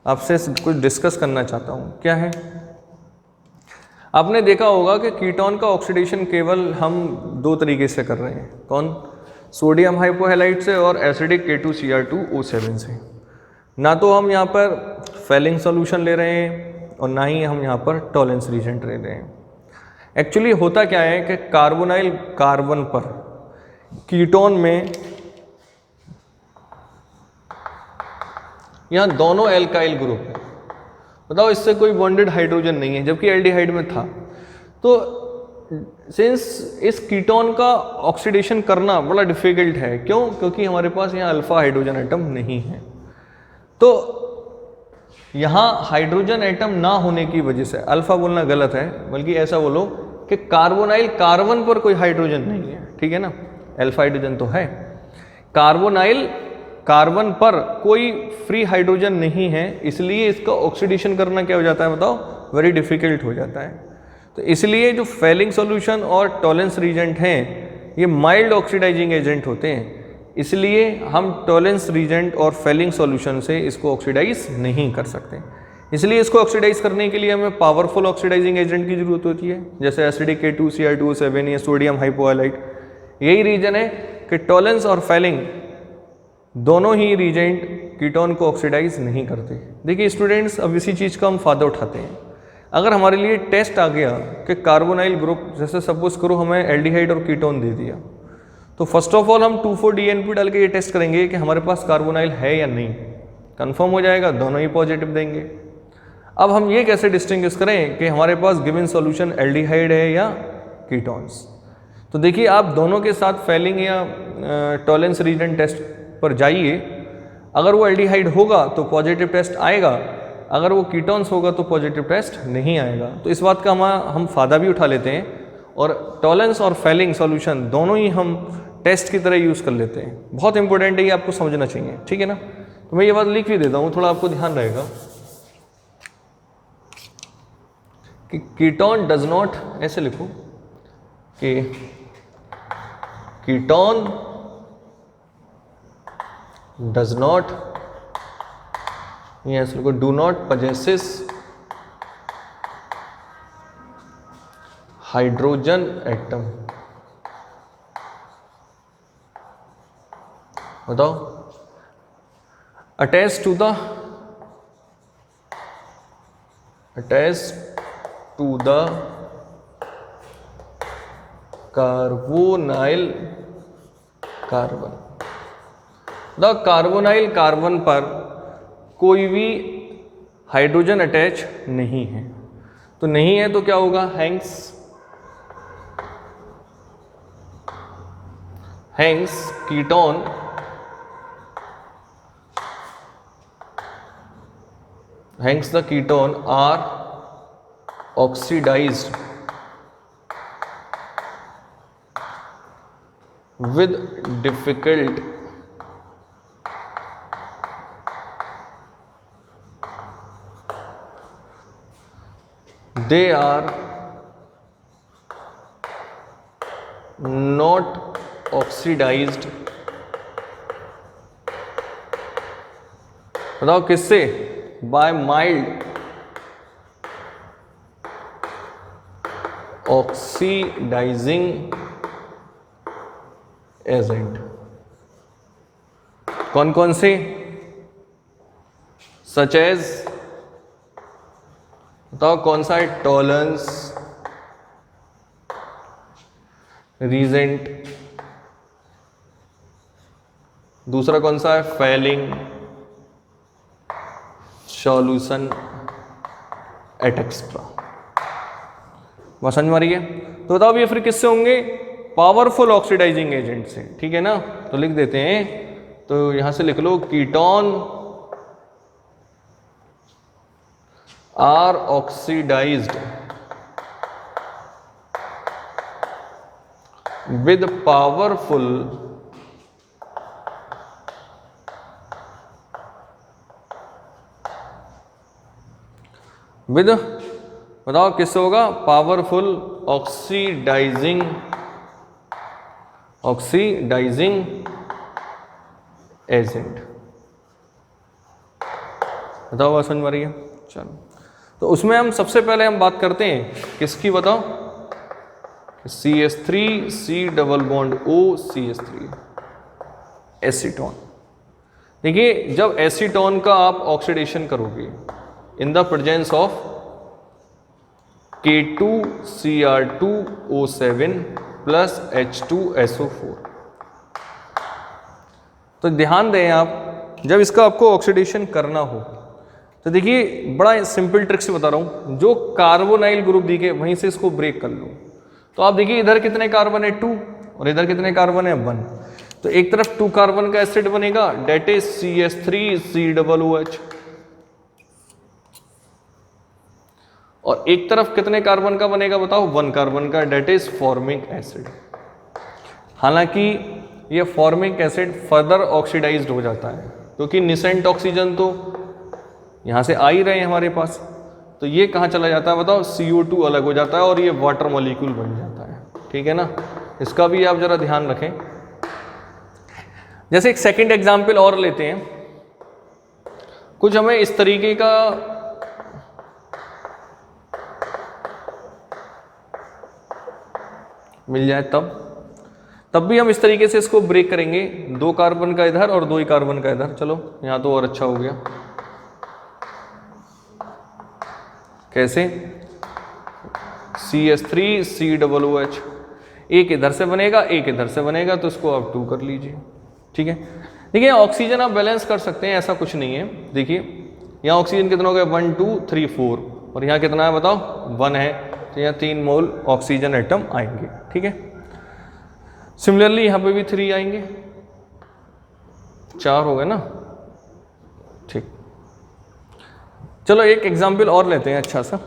आपसे कुछ डिस्कस करना चाहता हूँ। क्या है? आपने देखा होगा कि कीटोन का ऑक्सीडेशन केवल हम 2 तरीके से कर रहे हैं। कौन? सोडियम हाइपोहैलाइड से और एसिडिक K2Cr2O7 से। ना तो हम यहाँ पर फेलिंग सॉल्यूशन ले रहे हैं और ना ही हम यहाँ पर टॉलेंस रीजेंट ले रहे हैं। एक्चुअली होता क्या है कि कार्बोनाइल कार्बन पर कीटोन में यहाँ दोनों एल्काइल ग्रुप है। बताओ इससे कोई बॉन्डेड हाइड्रोजन नहीं है, जबकि एल्डिहाइड में था। तो सिंस इस कीटोन का ऑक्सीडेशन करना बड़ा डिफिकल्ट है। क्यों? क्योंकि हमारे पास यहाँ अल्फा हाइड्रोजन एटम नहीं है। तो यहाँ हाइड्रोजन एटम ना होने की वजह से, अल्फा बोलना गलत है, बल्कि ऐसा बोलो कि कार्बोनाइल कार्बन पर कोई हाइड्रोजन नहीं है, ठीक है ना? अल्फा हाइड्रोजन तो है, कार्बोनाइल कार्बन पर कोई फ्री हाइड्रोजन नहीं है, इसलिए इसका ऑक्सीडेशन करना क्या हो जाता है बताओ? वेरी डिफिकल्ट हो जाता है। तो इसलिए जो फेलिंग सॉल्यूशन और टॉलेंस रीजेंट हैं ये माइल्ड ऑक्सीडाइजिंग एजेंट होते हैं, इसलिए हम टॉलेंस रीजेंट और फेलिंग सॉल्यूशन से इसको ऑक्सीडाइज नहीं कर सकते। इसलिए इसको ऑक्सीडाइज करने के लिए हमें पावरफुल ऑक्सीडाइजिंग एजेंट की जरूरत होती है, जैसे एसिडिक K2Cr2O7 या सोडियम हाइपोहैलाइड। यही रीजन है कि टॉलेंस और फेलिंग दोनों ही रीजेंट कीटोन को ऑक्सीडाइज नहीं करते। देखिए स्टूडेंट्स, अब इसी चीज़ का हम फायदा उठाते हैं। अगर हमारे लिए टेस्ट आ गया कि कार्बोनाइल ग्रुप, जैसे सपोज करो हमें एल्डिहाइड और कीटोन दे दिया, तो फर्स्ट ऑफ ऑल हम 2,4-DNP डाल के ये टेस्ट करेंगे कि हमारे पास कार्बोनाइल है या नहीं। कंफर्म हो जाएगा, दोनों ही पॉजिटिव देंगे। अब हम ये कैसे डिस्टिंग्विश करें कि हमारे पास गिवन सॉल्यूशन एल्डिहाइड है या कीटोन्स? तो देखिए आप दोनों के साथ फेलिंग या टॉलेंस रीजेंट टेस्ट पर जाइए। अगर वो एल्डिहाइड होगा तो पॉजिटिव टेस्ट आएगा, अगर वो कीटोन्स होगा तो पॉजिटिव टेस्ट नहीं आएगा। तो इस बात का हम फ़ायदा भी उठा लेते हैं और टॉलेंस और फेलिंग सॉल्यूशन दोनों ही हम टेस्ट की तरह यूज़ कर लेते हैं। बहुत इंपॉर्टेंट है, ये आपको समझना चाहिए, ठीक है ना। तो मैं ये बात लिख भी देता हूँ, थोड़ा आपको ध्यान रहेगा कि कीटोन डज नॉट, ऐसे लिखो कि कीटोन डज नॉट, ऐसे लिखो do not possesses hydrogen atom. बताओ, attached to the carbonyl carbon, the carbonyl carbon पर कोई भी हाइड्रोजन अटैच नहीं है। तो नहीं है तो क्या होगा, hence ketone hence the ketone are oxidized with difficult they are not oxidized, बताओ किससे, बाय माइल्ड ऑक्सीडाइजिंग एजेंट। कौन कौन से, सच एज, बताओ कौन सा है, टॉलरेंस, रीजेंट, दूसरा कौन सा है, फेलिंग, सॉल्यूशन, एटक्स्ट्रा। बात समझ में आ रही है। तो बताओ ये फिर किससे होंगे, पावरफुल ऑक्सीडाइजिंग एजेंट से, ठीक है ना। तो लिख देते हैं, तो यहां से लिख लो ketone are oxidized with powerful with, बताओ किससे होगा, पावरफुल ऑक्सीडाइजिंग एजेंट। बताओ बात समझ में आ रही है। चलो, तो उसमें हम सबसे पहले हम बात करते हैं किसकी, बताओ, CH3 C double bond O CH3 acetone. देखिए जब एसीटोन का आप ऑक्सीडेशन करोगे इन the presence of K2Cr2O7 plus H2SO4, तो ध्यान दें आप, जब इसका आपको ऑक्सीडेशन करना हो तो देखिए बड़ा सिंपल ट्रिक से बता रहा हूं, जो कार्बोनाइल ग्रुप दिखे वहीं से इसको ब्रेक कर लो। तो आप देखिए इधर कितने कार्बन है, 2, और इधर कितने कार्बन है, 1। तो एक तरफ 2 कार्बन का एसिड बनेगा, डेट इज CH3COOH, और एक तरफ कितने कार्बन का बनेगा, बताओ, 1 कार्बन का, डेट इज फॉर्मिक एसिड। हालांकि ये फॉर्मिक एसिड फर्दर ऑक्सीडाइज्ड हो जाता है, क्योंकि निसेंट ऑक्सीजन तो यहां से आ ही रहे हैं हमारे पास, तो ये कहाँ चला जाता है, बताओ, CO2 अलग हो जाता है और ये वाटर मॉलिक्यूल बन जाता है, ठीक है ना। इसका भी आप जरा ध्यान रखें। जैसे एक सेकंड एग्जाम्पल और लेते हैं, कुछ हमें इस तरीके का मिल जाए तब भी हम इस तरीके से इसको ब्रेक करेंगे, 2 कार्बन का इधर और 2 ही कार्बन का इधर। चलो यहां तो और अच्छा हो गया, कैसे, CH3COOH, एक इधर से बनेगा एक इधर से बनेगा, तो इसको आप 2 कर लीजिए, ठीक है। देखिए ऑक्सीजन आप बैलेंस कर सकते हैं, ऐसा कुछ नहीं है। देखिए यहाँ ऑक्सीजन कितना हो गया, 1 2 3 4, और यहाँ कितना है बताओ, 1 है, तो यहाँ 3 मोल ऑक्सीजन एटम आएंगे, ठीक है। सिमिलरली यहाँ पे भी 3 आएंगे, 4 हो गए ना, ठीक। चलो एक एग्जाम्पल और लेते हैं अच्छा सा।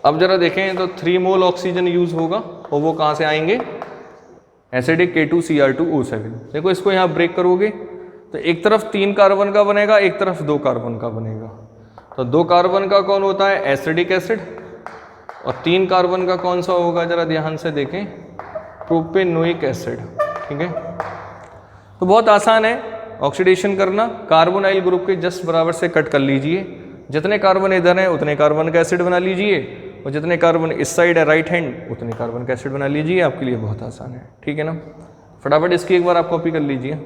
अब जरा देखें तो 3 मोल ऑक्सीजन यूज होगा और वो कहाँ से आएंगे, एसिडिक K2Cr2O7। देखो इसको यहाँ ब्रेक करोगे तो एक तरफ 3 कार्बन का बनेगा, एक तरफ 2 कार्बन का बनेगा। तो 2 कार्बन का कौन होता है, एसिडिक एसिड, और 3 कार्बन का कौन सा होगा, जरा ध्यान से देखें, प्रोपेनोइक एसिड। ठीक है, तो बहुत आसान है ऑक्सीडेशन करना। कार्बोनाइल ग्रुप के जस्ट बराबर से कट कर लीजिए, जितने कार्बन इधर हैं उतने कार्बन का एसिड बना लीजिए, और जितने कार्बन इस साइड है राइट हैंड उतने कार्बन का एसिड बना लीजिए। आपके लिए बहुत आसान है, ठीक है ना। फटाफट इसकी एक बार आप कॉपी कर लीजिए।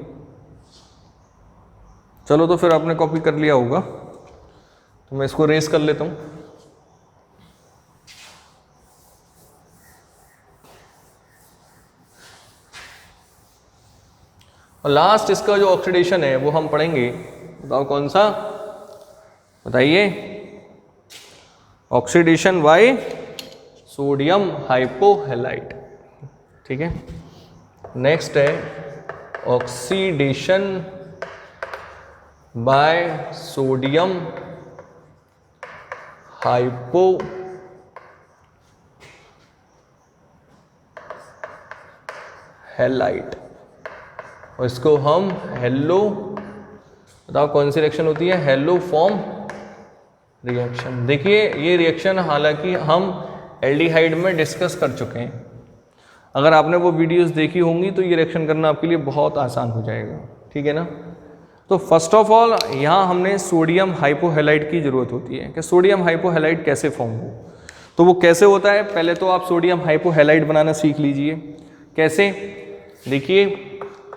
चलो तो फिर आपने कॉपी कर लिया होगा, तो मैं इसको रेस कर लेता हूँ। और लास्ट इसका जो ऑक्सीडेशन है वो हम पढ़ेंगे, बताओ कौन सा, बताइए, ऑक्सीडेशन बाय सोडियम हाइपोहैलाइड। ठीक है, नेक्स्ट है ऑक्सीडेशन बाय सोडियम हाइपोहैलाइड, और इसको हम हेलो, बताओ कौन सी रिएक्शन होती है, हेलो फॉर्म रिएक्शन। देखिए ये रिएक्शन हालांकि हम एल्डिहाइड में डिस्कस कर चुके हैं, अगर आपने वो वीडियोस देखी होंगी तो ये रिएक्शन करना आपके लिए बहुत आसान हो जाएगा, ठीक है ना। तो फर्स्ट ऑफ ऑल यहाँ हमने सोडियम हाइपोहैलाइड की ज़रूरत होती है कि सोडियम हाइपोहैलाइड कैसे फॉर्म हो। तो वो कैसे होता है, पहले तो आप सोडियम हाइपोहैलाइड बनाना सीख लीजिए। कैसे, देखिए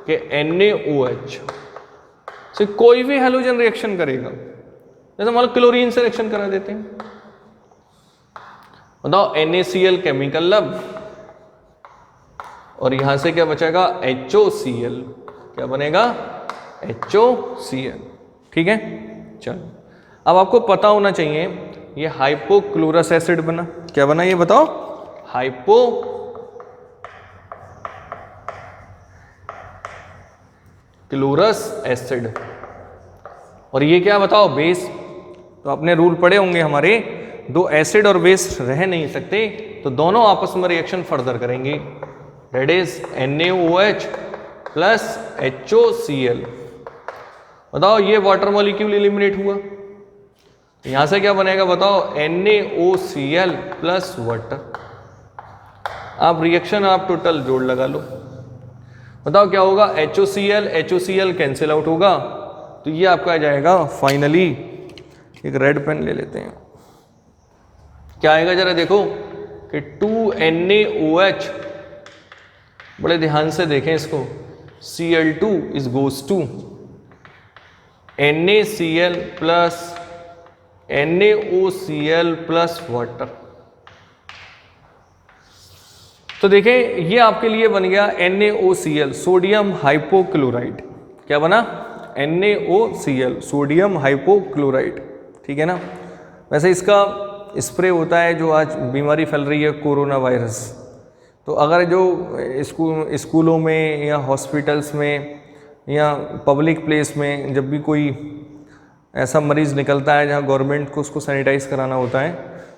कि NaOH से कोई भी हैलोजन रिएक्शन करेगा, जैसे मान लो क्लोरीन से रिएक्शन करा देते हैं, बताओ NaCl केमिकल लब, और यहां से क्या बचेगा, HOCl, क्या बनेगा, HOCl। ठीक है, चलो अब आपको पता होना चाहिए ये हाइपोक्लोरस एसिड बना, क्या बना ये बताओ, हाइपोक्लोरस एसिड, और ये क्या बताओ, बेस। तो आपने रूल पढ़े होंगे हमारे, दो एसिड और बेस रह नहीं सकते, तो दोनों आपस में रिएक्शन फर्दर करेंगे, that is NaOH plus HOCl। बताओ ये वाटर मॉलिक्यूल एलिमिनेट हुआ, यहां से क्या बनेगा बताओ, NaOCl प्लस वाटर। आप रिएक्शन आप टोटल जोड़ लगा लो, बताओ क्या होगा, HOCl कैंसिल आउट होगा, तो ये आपका आ जाएगा फाइनली, एक रेड पेन ले लेते हैं, क्या आएगा जरा देखो कि 2NaOH, बड़े ध्यान से देखें इसको, Cl2 is goes to NaCl plus NaOCl plus water. तो देखें ये आपके लिए बन गया NaOCl, सोडियम हाइपोक्लोराइड, क्या बना, NaOCl, सोडियम हाइपोक्लोराइड। ठीक है ना। वैसे इसका स्प्रे होता है, जो आज बीमारी फैल रही है कोरोना वायरस, तो अगर जो स्कूलों में या हॉस्पिटल्स में या पब्लिक प्लेस में जब भी कोई ऐसा मरीज़ निकलता है जहाँ गवर्नमेंट को उसको सैनिटाइज कराना होता है,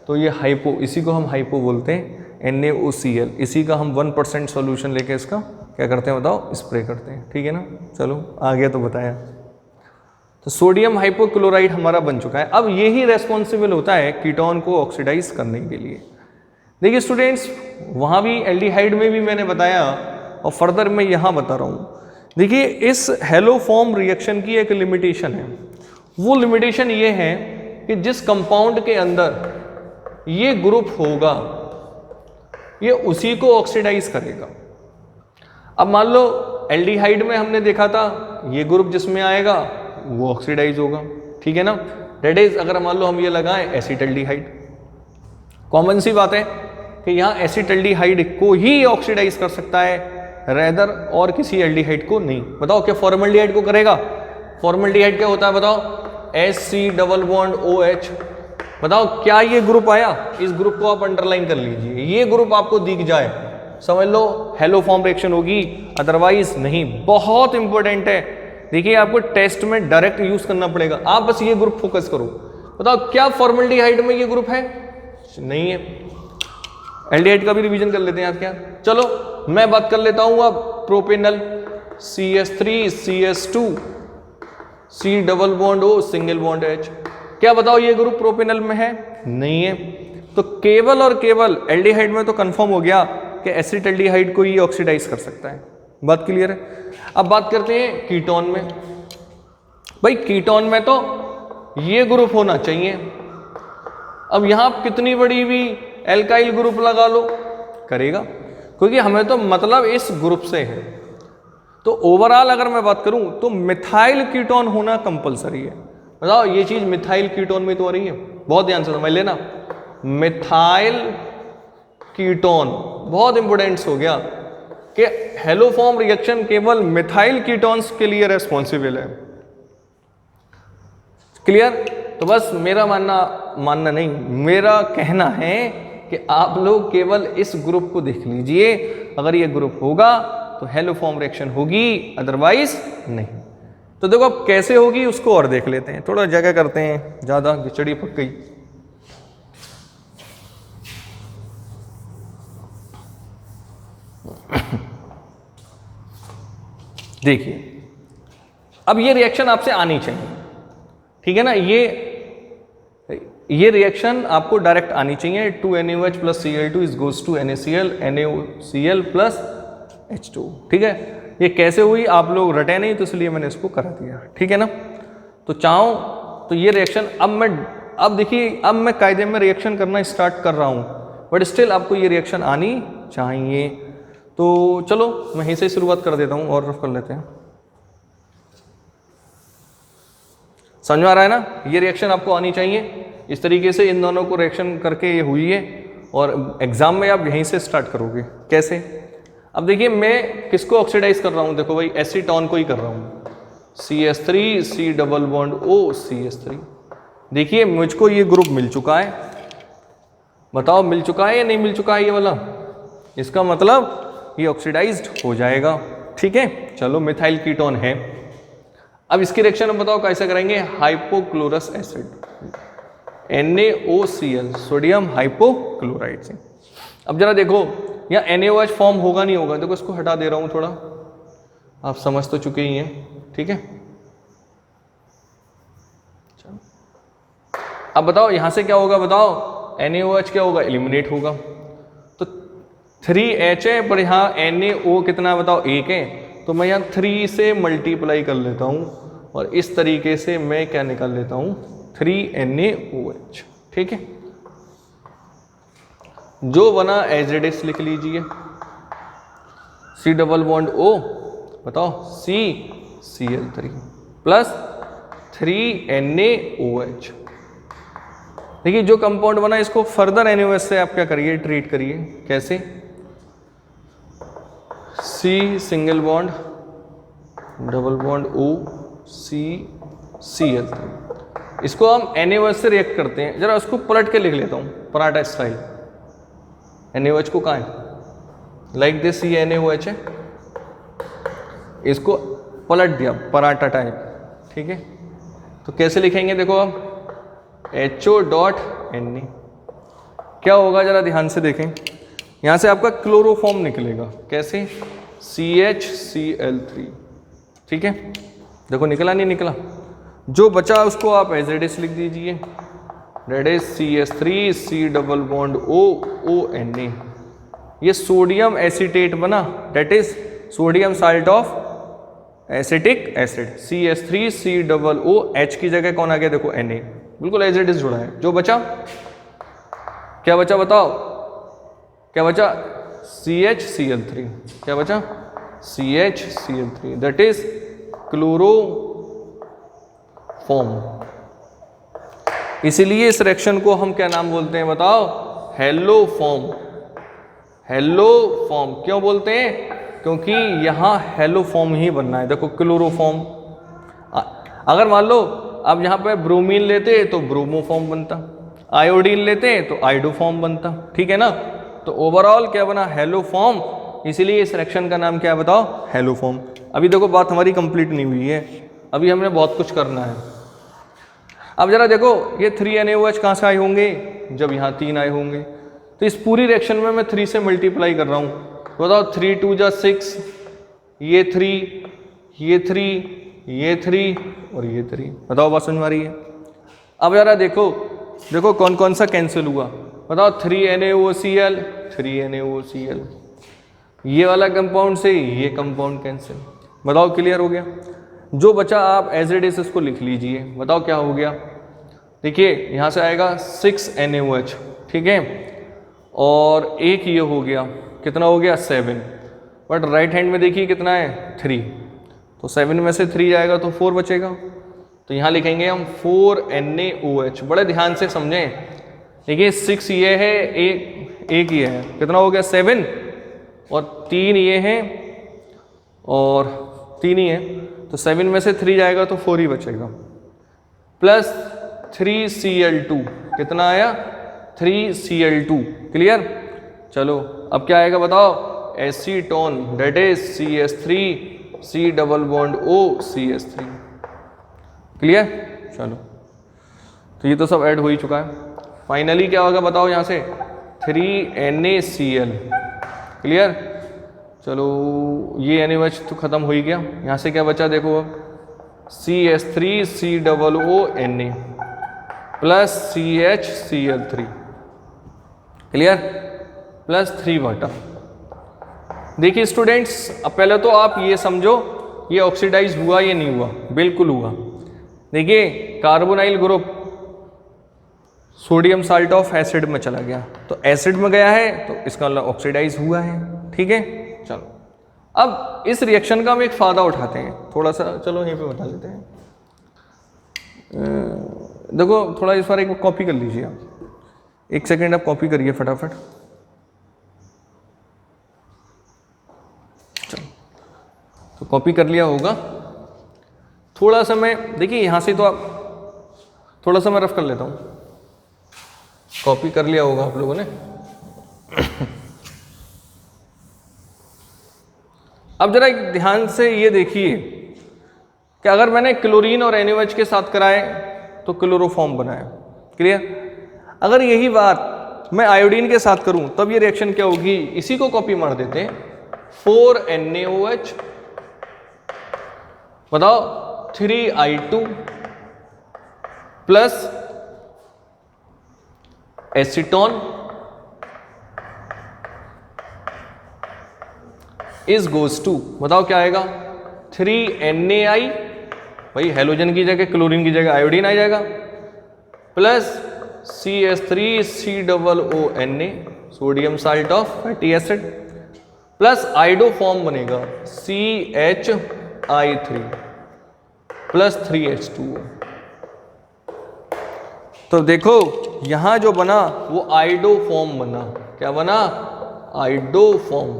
तो ये हाइपो, इसी को हम हाइपो बोलते हैं, NaOCl, इसी का हम 1% सॉल्यूशन लेके इसका क्या करते हैं बताओ, स्प्रे करते हैं। ठीक है ना, चलो आगे तो बताया। तो सोडियम हाइपोक्लोराइड हमारा बन चुका है। अब यही रेस्पॉन्सिबल होता है कीटोन को ऑक्सीडाइज करने के लिए। देखिए स्टूडेंट्स, वहाँ भी एल्डिहाइड में भी मैंने बताया और फर्दर मैं यहाँ बता रहा हूँ। देखिए इस हेलोफॉर्म रिएक्शन की एक लिमिटेशन है, वो लिमिटेशन ये है कि जिस कंपाउंड के अंदर ये ग्रुप होगा ये उसी को ऑक्सीडाइज करेगा। अब मान लो एल्डिहाइड में हमने देखा था ये ग्रुप जिसमें आएगा वो ऑक्सीडाइज होगा, ठीक है ना। दैट इज, अगर मान लो हम ये लगाएं एसिटल्डिहाइड, कॉमन सी बात है कि यहाँ एसिटल्डिहाइड को ही ऑक्सीडाइज कर सकता है, रेदर और किसी एल्डिहाइड को नहीं। बताओ क्या फॉर्मल्डिहाइड को करेगा? फॉर्मल्डिहाइड क्या होता है बताओ? H+COOH। बताओ क्या ये ग्रुप आया? इस ग्रुप को आप अंडरलाइन कर लीजिए, ये ग्रुप आपको दिख जाए समझ लो हेलो फॉर्म रिएक्शन होगी, अदरवाइज नहीं। बहुत इंपॉर्टेंट है, देखिए आपको टेस्ट में डायरेक्ट यूज करना पड़ेगा, आप बस ये ग्रुप फोकस करो। बताओ क्या फॉर्मल्डिहाइड में ये ग्रुप है? नहीं है। एल्डिहाइड का भी रिवीजन कर लेते हैं आज क्या। चलो मैं बात कर लेता हूं अब propanal, CH3 CH2 C double bond O single bond H। क्या बताओ ये ग्रुप प्रोपेनल में है? नहीं है। तो केवल और केवल एल्डिहाइड में तो कंफर्म हो गया कि एसिटाल्डिहाइड को ये ऑक्सीडाइज कर सकता है। बात क्लियर है। अब बात करते हैं कीटोन में। भाई कीटोन में तो ये ग्रुप होना चाहिए। अब यहां कितनी बड़ी भी एल्काइल ग्रुप लगा लो करेगा, क्योंकि हमें तो मतलब इस ग्रुप से है। तो ओवरऑल अगर मैं बात करूं तो मिथाइल कीटोन होना कंपलसरी है। बताओ ये चीज मिथाइल कीटोन में तो आ रही है, बहुत ध्यान से समझ लेना। मिथाइल कीटोन बहुत इंपॉर्टेंट हो गया कि हेलोफॉर्म रिएक्शन केवल मिथाइल कीटोन्स के लिए रेस्पॉन्सिबल है। क्लियर? तो बस मेरा मानना नहीं, मेरा कहना है कि आप लोग केवल इस ग्रुप को देख लीजिए। अगर ये ग्रुप होगा तो हेलोफॉर्म रिएक्शन होगी, अदरवाइज नहीं। तो देखो अब कैसे होगी उसको और देख लेते हैं। थोड़ा जगह करते हैं, ज्यादा खिचड़ी पक गई। देखिए अब ये रिएक्शन आपसे आनी चाहिए, ठीक है ना। ये रिएक्शन आपको डायरेक्ट आनी चाहिए। 2NaOH plus Cl2 is goes to NaCl, NaCl प्लस H2, ठीक है। ये कैसे हुई आप लोग रटे नहीं, तो इसलिए मैंने इसको करा दिया, ठीक है ना। तो चाहो तो ये रिएक्शन अब देखिए, अब मैं कायदे में रिएक्शन करना स्टार्ट कर रहा हूं, बट स्टिल आपको ये रिएक्शन आनी चाहिए। तो चलो मैं यहीं से शुरुआत कर देता हूं और रफ कर लेते हैं। समझ में आ रहा है ना? ये रिएक्शन आपको आनी चाहिए। इस तरीके से इन दोनों को रिएक्शन करके ये हुई है, और एग्जाम में आप यहीं से स्टार्ट करोगे। कैसे? अब देखिए मैं किसको ऑक्सीडाइज कर रहा हूं, देखो भाई एसीटोन को ही कर रहा हूं। CH3 C double bond O CH3। देखिए मुझको ये ग्रुप मिल चुका है। बताओ मिल चुका है या नहीं मिल चुका है ये वाला? इसका मतलब ये ऑक्सीडाइज्ड हो जाएगा, ठीक है। चलो मिथाइल कीटोन है। अब इसकी रिएक्शन हम बताओ कैसे करेंगे। Hypochlorous acid NaOCl, sodium hypochlorite से। अब जरा देखो यहाँ NaOH फॉर्म होगा नहीं होगा, देखो इसको हटा दे रहा हूं थोड़ा, आप समझ तो चुके ही हैं, ठीक है। चलो अब बताओ यहां से क्या होगा, बताओ NaOH क्या होगा, एलिमिनेट होगा। तो 3H है, पर यहाँ NaO कितना है बताओ, 1 है। तो मैं यहाँ 3 से मल्टीप्लाई कर लेता हूं, और इस तरीके से मैं क्या निकाल लेता हूं, 3NaOH, ठीक है। जो बना एज इट इज लिख लीजिए। C डबल बॉन्ड O, बताओ CCl3 प्लस 3NaOH। देखिए जो कंपाउंड बना इसको फर्दर NaOH से आप क्या करिए, ट्रीट करिए। कैसे? C single bond double bond O CCl3। इसको हम NaOH से रिएक्ट करते हैं। जरा उसको पलट के लिख लेता हूं पराठा स्टाइल। NaOH को कहाँ है, लाइक दिस, ये NaOH है, इसको पलट दिया पराठा टाइप, ठीक है। तो कैसे लिखेंगे देखो अब, HO डॉट Na। क्या होगा जरा ध्यान से देखें, यहां से आपका क्लोरोफॉर्म निकलेगा। कैसे? CHCl3, ठीक है। देखो निकला नहीं निकला, जो बचा उसको आप एज इट इज लिख दीजिए। That is CH3 C double bond O Na। ये सोडियम एसीटेट बना, that is sodium salt of acetic acid. CH3 C double O, H की जगह कौन आ गया देखो, Na, बिल्कुल एज इट इज जुड़ा है। जो बचा, क्या बचा बताओ, क्या बचा, CHCl3। क्या बचा? CHCl3, that is chloroform. इसीलिए इस रिएक्शन को हम क्या नाम बोलते हैं बताओ, हेलोफॉर्म। हेलोफॉर्म क्यों बोलते हैं? क्योंकि यहां हेलोफॉर्म ही बनना है। देखो क्लोरोफॉर्म, अगर मान लो अब यहां पे ब्रोमीन लेते तो ब्रोमोफॉर्म बनता, आयोडीन लेते तो आइडोफॉर्म बनता, ठीक है ना। तो ओवरऑल क्या बना, हेलोफॉर्म। इसीलिए इस रिएक्शन का नाम क्या है बताओ, हेलोफॉर्म। अभी देखो बात हमारी कंप्लीट नहीं हुई है, अभी हमने बहुत कुछ करना है। अब जरा देखो ये 3NaOH कहाँ से आए होंगे, जब यहाँ 3 आए होंगे। तो इस पूरी रिएक्शन में मैं 3 से मल्टीप्लाई कर रहा हूँ। बताओ 3 2 जा 6, ये 3, ये 3, ये 3 और ये 3। बताओ बात समझ में आ रही है? अब जरा देखो कौन कौन सा कैंसिल हुआ। बताओ 3NaOCl, 3NaOCl, ये वाला कंपाउंड से ये कंपाउंड कैंसिल। बताओ क्लियर हो गया? जो बचा आप एज इट इज इसको लिख लीजिए। बताओ क्या हो गया? देखिए यहाँ से आएगा 6NaOH, ठीक है, और एक ये हो गया, कितना हो गया 7, बट राइट हैंड में देखिए कितना है 3, तो 7 में से 3 जाएगा तो 4 बचेगा। तो यहाँ लिखेंगे हम 4NaOH। बड़े ध्यान से समझें। देखिए 6 ये है, एक ये है, कितना हो गया 7, और 3 ये है और 3 ही है, तो 7 में से 3 जाएगा तो 4 ही बचेगा, प्लस 3Cl2, कितना आया 3Cl2। क्लियर? चलो अब क्या आएगा बताओ? Acetone, that is CH3 C double bond O CH3। Clear? चलो तो ये तो सब ऐड हो ही चुका है। फाइनली क्या होगा बताओ? यहाँ से 3NaCl। क्लियर? चलो ये NaOH तो खत्म हो ही गया। यहाँ से क्या बचा देखो अब? CH3 C double O Na plus CHCl3। Clear? Plus 3 water. देखिए स्टूडेंट्स, अब पहले तो आप ये समझो ये ऑक्सीडाइज हुआ या नहीं हुआ? बिल्कुल हुआ। देखिए carbonyl group sodium salt of acid में चला गया, तो एसिड में गया है तो इसका मतलब ऑक्सीडाइज हुआ है। ठीक है, चलो अब इस रिएक्शन का हम एक फायदा उठाते हैं थोड़ा सा। चलो यहीं पे बता लेते हैं। देखो थोड़ा इस बार एक कॉपी कर लीजिए आप, 1 सेकेंड आप कॉपी करिए फटाफट। चलो तो कॉपी कर लिया होगा। थोड़ा सा मैं देखिए यहाँ से तो आप थोड़ा सा मैं रफ कर लेता हूँ। कॉपी कर लिया होगा आप लोगों ने। अब जरा ध्यान से ये देखिए कि अगर मैंने क्लोरीन और NaOH के साथ कराए तो क्लोरोफॉर्म बनाया। क्लियर? अगर यही बात मैं आयोडीन के साथ करूं तब ये रिएक्शन क्या होगी? इसी को कॉपी मार देते हैं। 4NaOH, बताओ 3I2 plus acetone is goes to, बताओ क्या आएगा? 3NaI, भाई हेलोजन की जगह क्लोरीन की जगह आयोडीन आ जाएगा, plus CH3 COONA sodium salt of fatty acid, plus आइडो form बनेगा CHI3 प्लस 3H2O। तो देखो यहां जो बना वो आइडो फॉर्म बना। क्या बना? आइडो फॉर्म।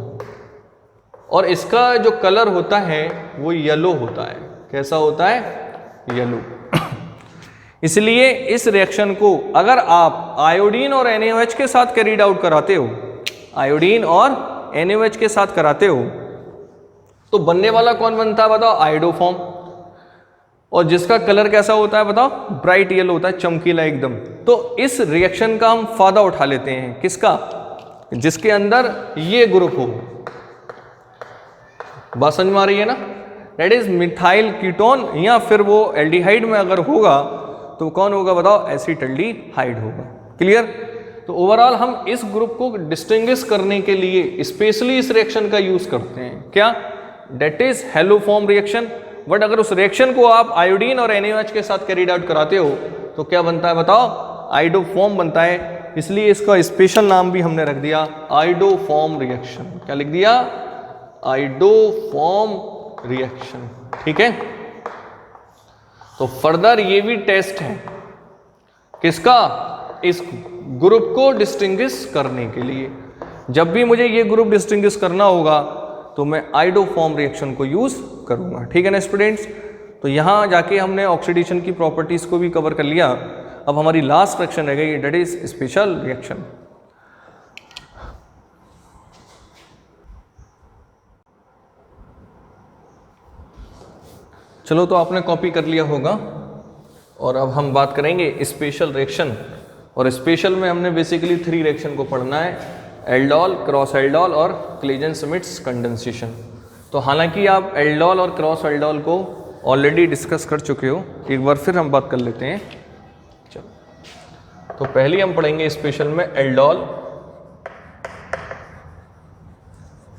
और इसका जो कलर होता है वो येलो होता है। कैसा होता है? येलो। इसलिए इस रिएक्शन को अगर आप आयोडीन और NaOH के साथ कैरीड आउट कराते हो, आयोडीन और NaOH के साथ कराते हो, तो बनने वाला कौन बनता है बताओ? आइडो फॉर्म। और जिसका कलर कैसा होता है बताओ? ब्राइट येलो होता है, चमकीला एकदम। तो इस रिएक्शन का हम फायदा उठा लेते हैं। किसका? जिसके अंदर ये ग्रुप हो। बात समझ में आ रही है ना? दैट इज मिथाइल कीटोन, या फिर वो एल्डिहाइड में अगर होगा तो कौन होगा बताओ? एसिटल्डिहाइड होगा। क्लियर? तो ओवरऑल हम इस ग्रुप को डिस्टिंग्विश करने के लिए स्पेशली इस रिएक्शन का यूज करते हैं। क्या? That is hello form reaction. But अगर उस रिएक्शन को आप आयोडीन और NaOH के साथ कैरीड आउट कराते हो तो क्या बनता है बताओ? आइडो फॉर्म बनता है। इसलिए इसका स्पेशल नाम भी हमने रख दिया आइडो फॉर्म रिएक्शन। क्या लिख दिया? आइडो फॉर्म रिएक्शन। ठीक है, तो फर्दर ये भी टेस्ट है किसका? इस ग्रुप को डिस्टिंग्विश करने के लिए। जब भी मुझे ये ग्रुप डिस्टिंग्विश करना होगा तो मैं आइडो फॉर्म रिएक्शन को यूज करूंगा। ठीक है ना स्टूडेंट्स? तो यहां जाके हमने ऑक्सीडेशन की प्रॉपर्टीज को भी कवर कर लिया। अब हमारी लास्ट रिएक्शन रह गई, दैट इज स्पेशल रिएक्शन। चलो तो आपने कॉपी कर लिया होगा और अब हम बात करेंगे स्पेशल रिएक्शन और स्पेशल में हमने बेसिकली 3 रिएक्शन को पढ़ना है, एल्डोल, क्रॉस एल्डोल और क्लेजेन-स्मिट्स कंडेंसेशन। तो हालांकि आप एल्डोल और क्रॉस एल्डोल को ऑलरेडी डिस्कस कर चुके हो, एक बार फिर हम बात कर लेते हैं। चलो, तो पहले हम पढ़ेंगे स्पेशल में एल्डोल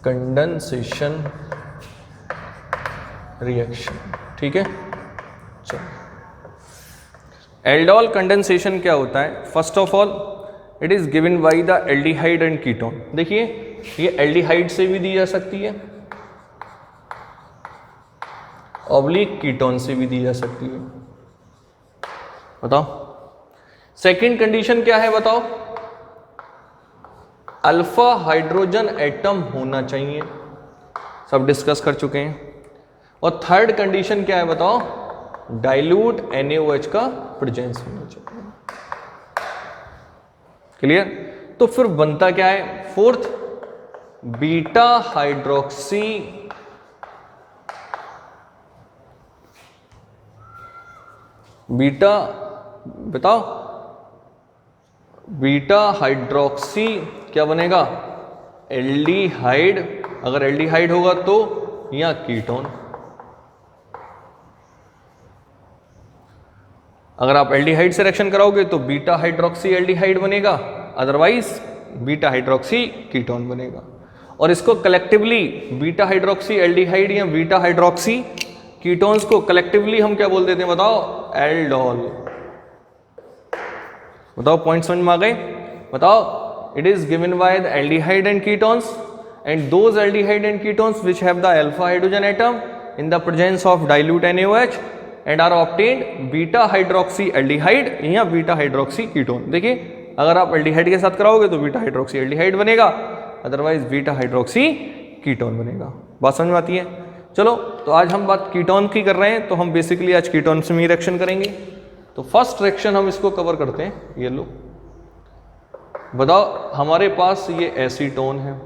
कंडेंसेशन रिएक्शन, ठीक है। चलो, एल्डोल कंडेंसेशन क्या होता है? First of all it is given by the aldehyde and ketone. देखिए ये एल्डिहाइड से भी दी जा सकती है, ऑब्लिक कीटोन से भी दी जा सकती है। बताओ सेकंड कंडीशन क्या है? बताओ, अल्फा हाइड्रोजन एटम होना चाहिए, सब डिस्कस कर चुके हैं। और थर्ड कंडीशन क्या है? बताओ, डाइल्यूट NaOH का प्रेजेंस होना चाहिए। क्लियर? तो फिर बनता क्या है? फोर्थ, बीटा हाइड्रोक्सी बताओ, बीटा हाइड्रोक्सी क्या बनेगा? एल्डिहाइड। अगर एल्डिहाइड होगा तो या कीटोन। अगर आप एल्डिहाइड से रिएक्शन कराओगे तो बीटा हाइड्रोक्सी एल्डिहाइड बनेगा, अदरवाइज बीटा हाइड्रोक्सी कीटोन बनेगा। और इसको कलेक्टिवली बीटा हाइड्रोक्सी एल्डिहाइड या बीटा हाइड्रोक्सी कीटोन्स को कलेक्टिवली हम क्या बोल देते हैं? बताओ, एल्डोल। बताओ पॉइंट समझ में आ गए? बताओ, it is given by the aldehyde and ketones and those aldehyde and ketones which have the alpha hydrogen atom in the presence of dilute NaOH and are obtained beta hydroxy aldehyde या beta hydroxy ketone. देखिए अगर आप aldehyde के साथ कराओगे तो beta hydroxy aldehyde बनेगा, otherwise beta hydroxy ketone बनेगा। बात समझ में आती है? चलो, तो आज हम बात कीटोन की कर रहे हैं, तो हम बेसिकली आज कीटोन से ही रिएक्शन करेंगे। तो फर्स्ट रिएक्शन हम इसको कवर करते हैं, ये लो। बताओ, हमारे पास ये एसीटोन है,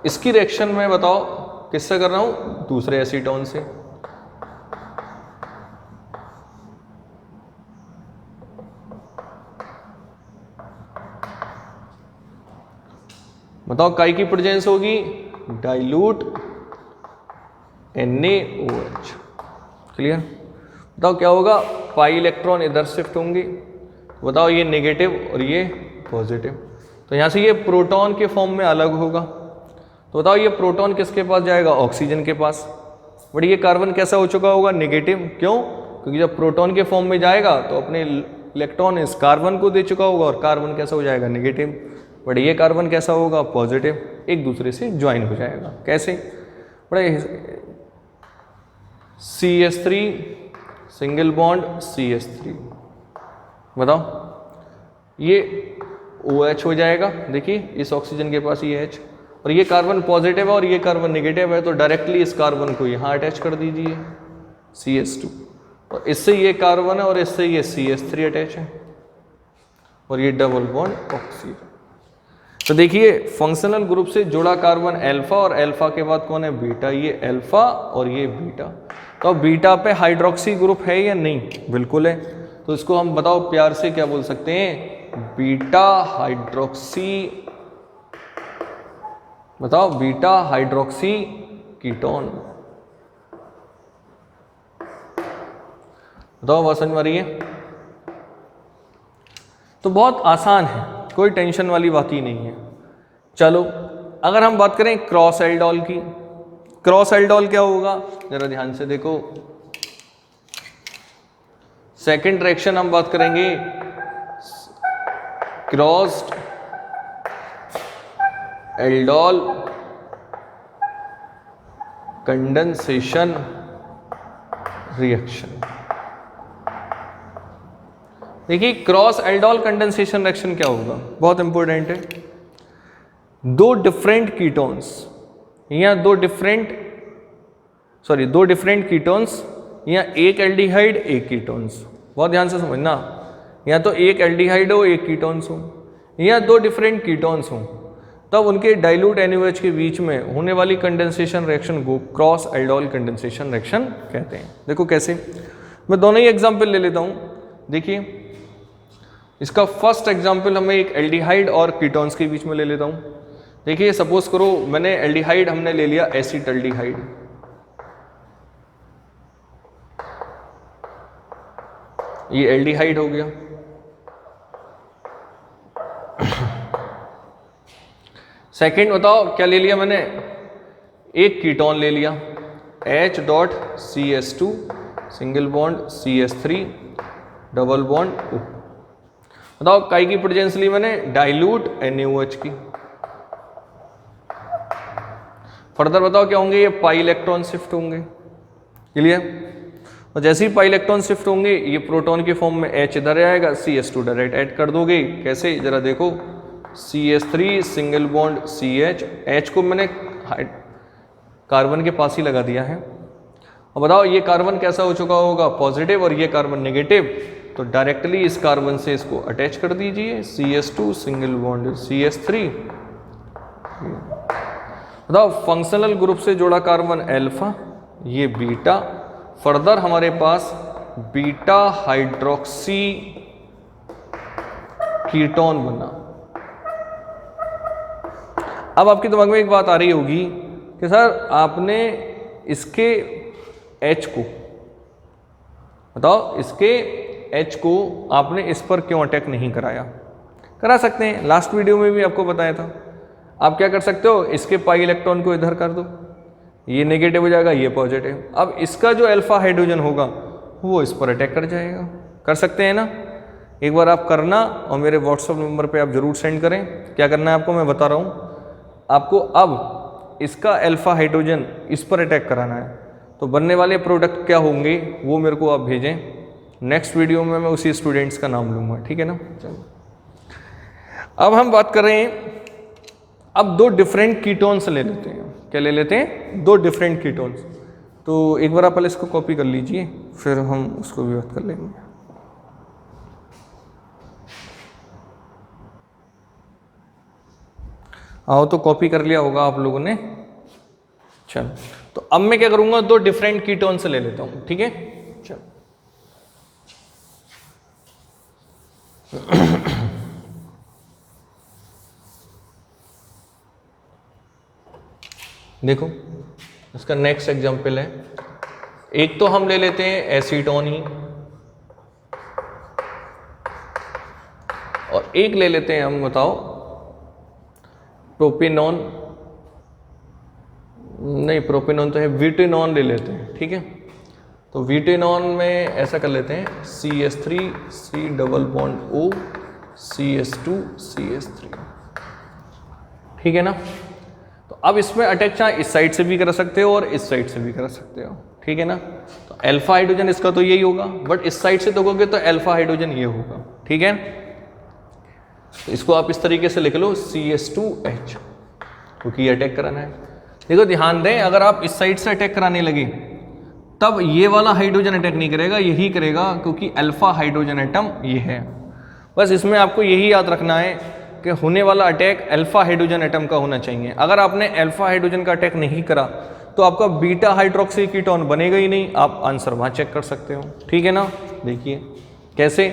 इसकी रिएक्शन में बताओ किससे कर रहा हूं? दूसरे एसीटोन से। बताओ काई की प्रेजेंस होगी? Dilute NaOH। क्लियर? बताओ क्या होगा? पाई इलेक्ट्रॉन इधर शिफ्ट होंगे। बताओ ये नेगेटिव और ये पॉजिटिव, तो यहां से ये प्रोटॉन के फॉर्म में अलग होगा। तो बताओ ये प्रोटॉन किसके पास जाएगा? ऑक्सीजन के पास। बट ये कार्बन कैसा हो चुका होगा? नेगेटिव। क्यों? क्योंकि जब प्रोटॉन के फॉर्म में जाएगा तो अपने इलेक्ट्रॉन इस कार्बन को दे चुका होगा और कार्बन कैसा हो जाएगा? नेगेटिव। बट ये कार्बन कैसा होगा? पॉजिटिव। एक दूसरे से ज्वाइन हो जाएगा। कैसे? बड़े CH3 सिंगल बॉन्ड CH3। बताओ ये OH हो जाएगा। देखिए इस ऑक्सीजन के पास ये H, और ये कार्बन पॉजिटिव है और ये कार्बन नेगेटिव है, तो डायरेक्टली इस कार्बन को यहाँ अटैच कर दीजिए CH2, और इससे ये कार्बन है और इससे ये CH3 अटैच है और ये डबल बॉन्ड ऑक्सीजन। तो देखिए फंक्शनल ग्रुप से जुड़ा कार्बन अल्फा और अल्फा के बाद कौन है? बीटा। ये अल्फा और ये बीटा। तो बीटा पे हाइड्रोक्सी ग्रुप है या नहीं? बिल्कुल है। तो इसको हम बताओ प्यार से क्या बोल सकते हैं? Beta hydroxy. बताओ, बीटा हाइड्रोक्सी कीटोन। बताओ बात समझ में आ रही है? तो बहुत आसान है, कोई टेंशन वाली बात ही नहीं है। चलो अगर हम बात करें क्रॉस एल्डोल की, क्रॉस एल्डोल क्या होगा? जरा ध्यान से देखो। सेकंड रिएक्शन हम बात करेंगे क्रॉस्ड एल्डोल कंडेंसेशन रिएक्शन। देखिए क्रॉस एल्डोल कंडेंसेशन रिएक्शन क्या होगा? बहुत इंपॉर्टेंट है। दो डिफरेंट कीटोन्स या दो डिफरेंट कीटोन्स या एक एल्डिहाइड एक कीटोन्स, बहुत ध्यान से समझना, या तो एक एल्डिहाइड हो एक कीटोन्स हो, या दो डिफरेंट कीटोन्स हो, तब उनके डाइल्यूट NaOH के बीच में होने वाली कंडेंसेशन रिएक्शन को क्रॉस एल्डोल कंडेंसेशन रिएक्शन कहते हैं। देखो कैसे? मैं दोनों ही एग्जाम्पल ले लेता हूँ। देखिए इसका फर्स्ट एग्जाम्पल हमें एक एल्डिहाइड और कीटोन्स के बीच में ले लेता हूँ। देखिए सपोज करो मैंने एल्डिहाइड हमने ले लिया एसिटल्डिहाइड, ये एल्डिहाइड हो गया। सेकंड बताओ क्या ले लिया मैंने, एक कीटोन ले लिया H.CH2 single bond CH3 double bond O। बताओ काई की प्रेजेंस ली मैंने, डाइल्यूट NaOH की। फर्दर बताओ क्या होंगे, ये पाई इलेक्ट्रॉन शिफ्ट होंगे, क्लियर। और जैसे ही पाई इलेक्ट्रॉन शिफ्ट होंगे ये प्रोटॉन के फॉर्म में H इधर आएगा, CH2 डायरेक्ट ऐड कर दोगे। कैसे जरा देखो, CH3 single bond CH, H को मैंने कार्बन के पास ही लगा दिया है। और बताओ ये कार्बन कैसा हो चुका होगा, पॉजिटिव, और ये कार्बन नेगेटिव, तो डायरेक्टली इस कार्बन से इसको अटैच कर दीजिए, CH2 सिंगल बॉन्ड CH3। बताओ फंक्शनल ग्रुप से जोड़ा कार्बन अल्फा, ये बीटा, फर्दर हमारे पास बीटा हाइड्रोक्सी कीटोन बना। अब आपके दिमाग में एक बात आ रही होगी कि सर आपने इसके H को, बताओ इसके H को आपने इस पर क्यों अटैक नहीं कराया। करा सकते हैं, लास्ट वीडियो में भी आपको बताया था। आप क्या कर सकते हो, इसके पाई इलेक्ट्रॉन को इधर कर दो, ये नेगेटिव हो जाएगा, ये पॉजिटिव। अब इसका जो अल्फा हाइड्रोजन होगा वो इस पर अटैक कर जाएगा। कर सकते हैं ना, एक बार आप करना और मेरे व्हाट्सएप नंबर पे आप जरूर सेंड करें। क्या करना है आपको मैं बता रहा हूँ। आपको अब इसका अल्फा हाइड्रोजन इस पर अटैक कराना है, तो बनने वाले प्रोडक्ट क्या होंगे वो मेरे को आप भेजें। नेक्स्ट वीडियो में मैं उसी स्टूडेंट्स का नाम लूँगा, ठीक है ना। चलो अब हम बात कर रहे हैं, अब दो डिफरेंट कीटोन्स ले लेते हैं। क्या ले लेते हैं, दो डिफरेंट कीटोन्स। तो एक बार आप पहले इसको कॉपी कर लीजिए, फिर हम उसको भी बात कर लेंगे। आओ तो कॉपी कर लिया होगा आप लोगों ने। चलो तो अब मैं क्या करूंगा, दो डिफरेंट कीटोन से ले लेता हूं, ठीक है। चलो देखो इसका नेक्स्ट एग्जांपल है, एक तो हम ले लेते हैं एसीटोन ही, और एक ले लेते हैं हम, बताओ प्रोपेनॉन, नहीं प्रोपेनॉन तो है, विटेनॉन ले लेते हैं, ठीक है। तो विटेनॉन में ऐसा कर लेते हैं CH3 C double bond O CH2 CH3, ठीक है ना। तो अब इसमें अटैक चाहे इस साइड से भी कर सकते हो और इस साइड से भी कर सकते हो, ठीक है ना। तो अल्फा हाइड्रोजन इसका तो यही होगा, बट इस साइड से देखोगे तो अल्फा हाइड्रोजन ये होगा, ठीक है। तो इसको आप इस तरीके से लिख लो CH2H, क्योंकि ये अटैक कराना है। देखो ध्यान दें, अगर आप इस साइड से अटैक कराने लगे तब ये वाला हाइड्रोजन अटैक नहीं करेगा, यही करेगा, क्योंकि अल्फा हाइड्रोजन एटम ये है। बस इसमें आपको यही याद रखना है कि होने वाला अटैक अल्फा हाइड्रोजन एटम का होना चाहिए। अगर आपने अल्फा हाइड्रोजन का अटैक नहीं करा तो आपका बीटा हाइड्रोक्सी कीटोन बनेगा ही नहीं। आप आंसर वहाँ चेक कर सकते हो, ठीक है ना। देखिए कैसे,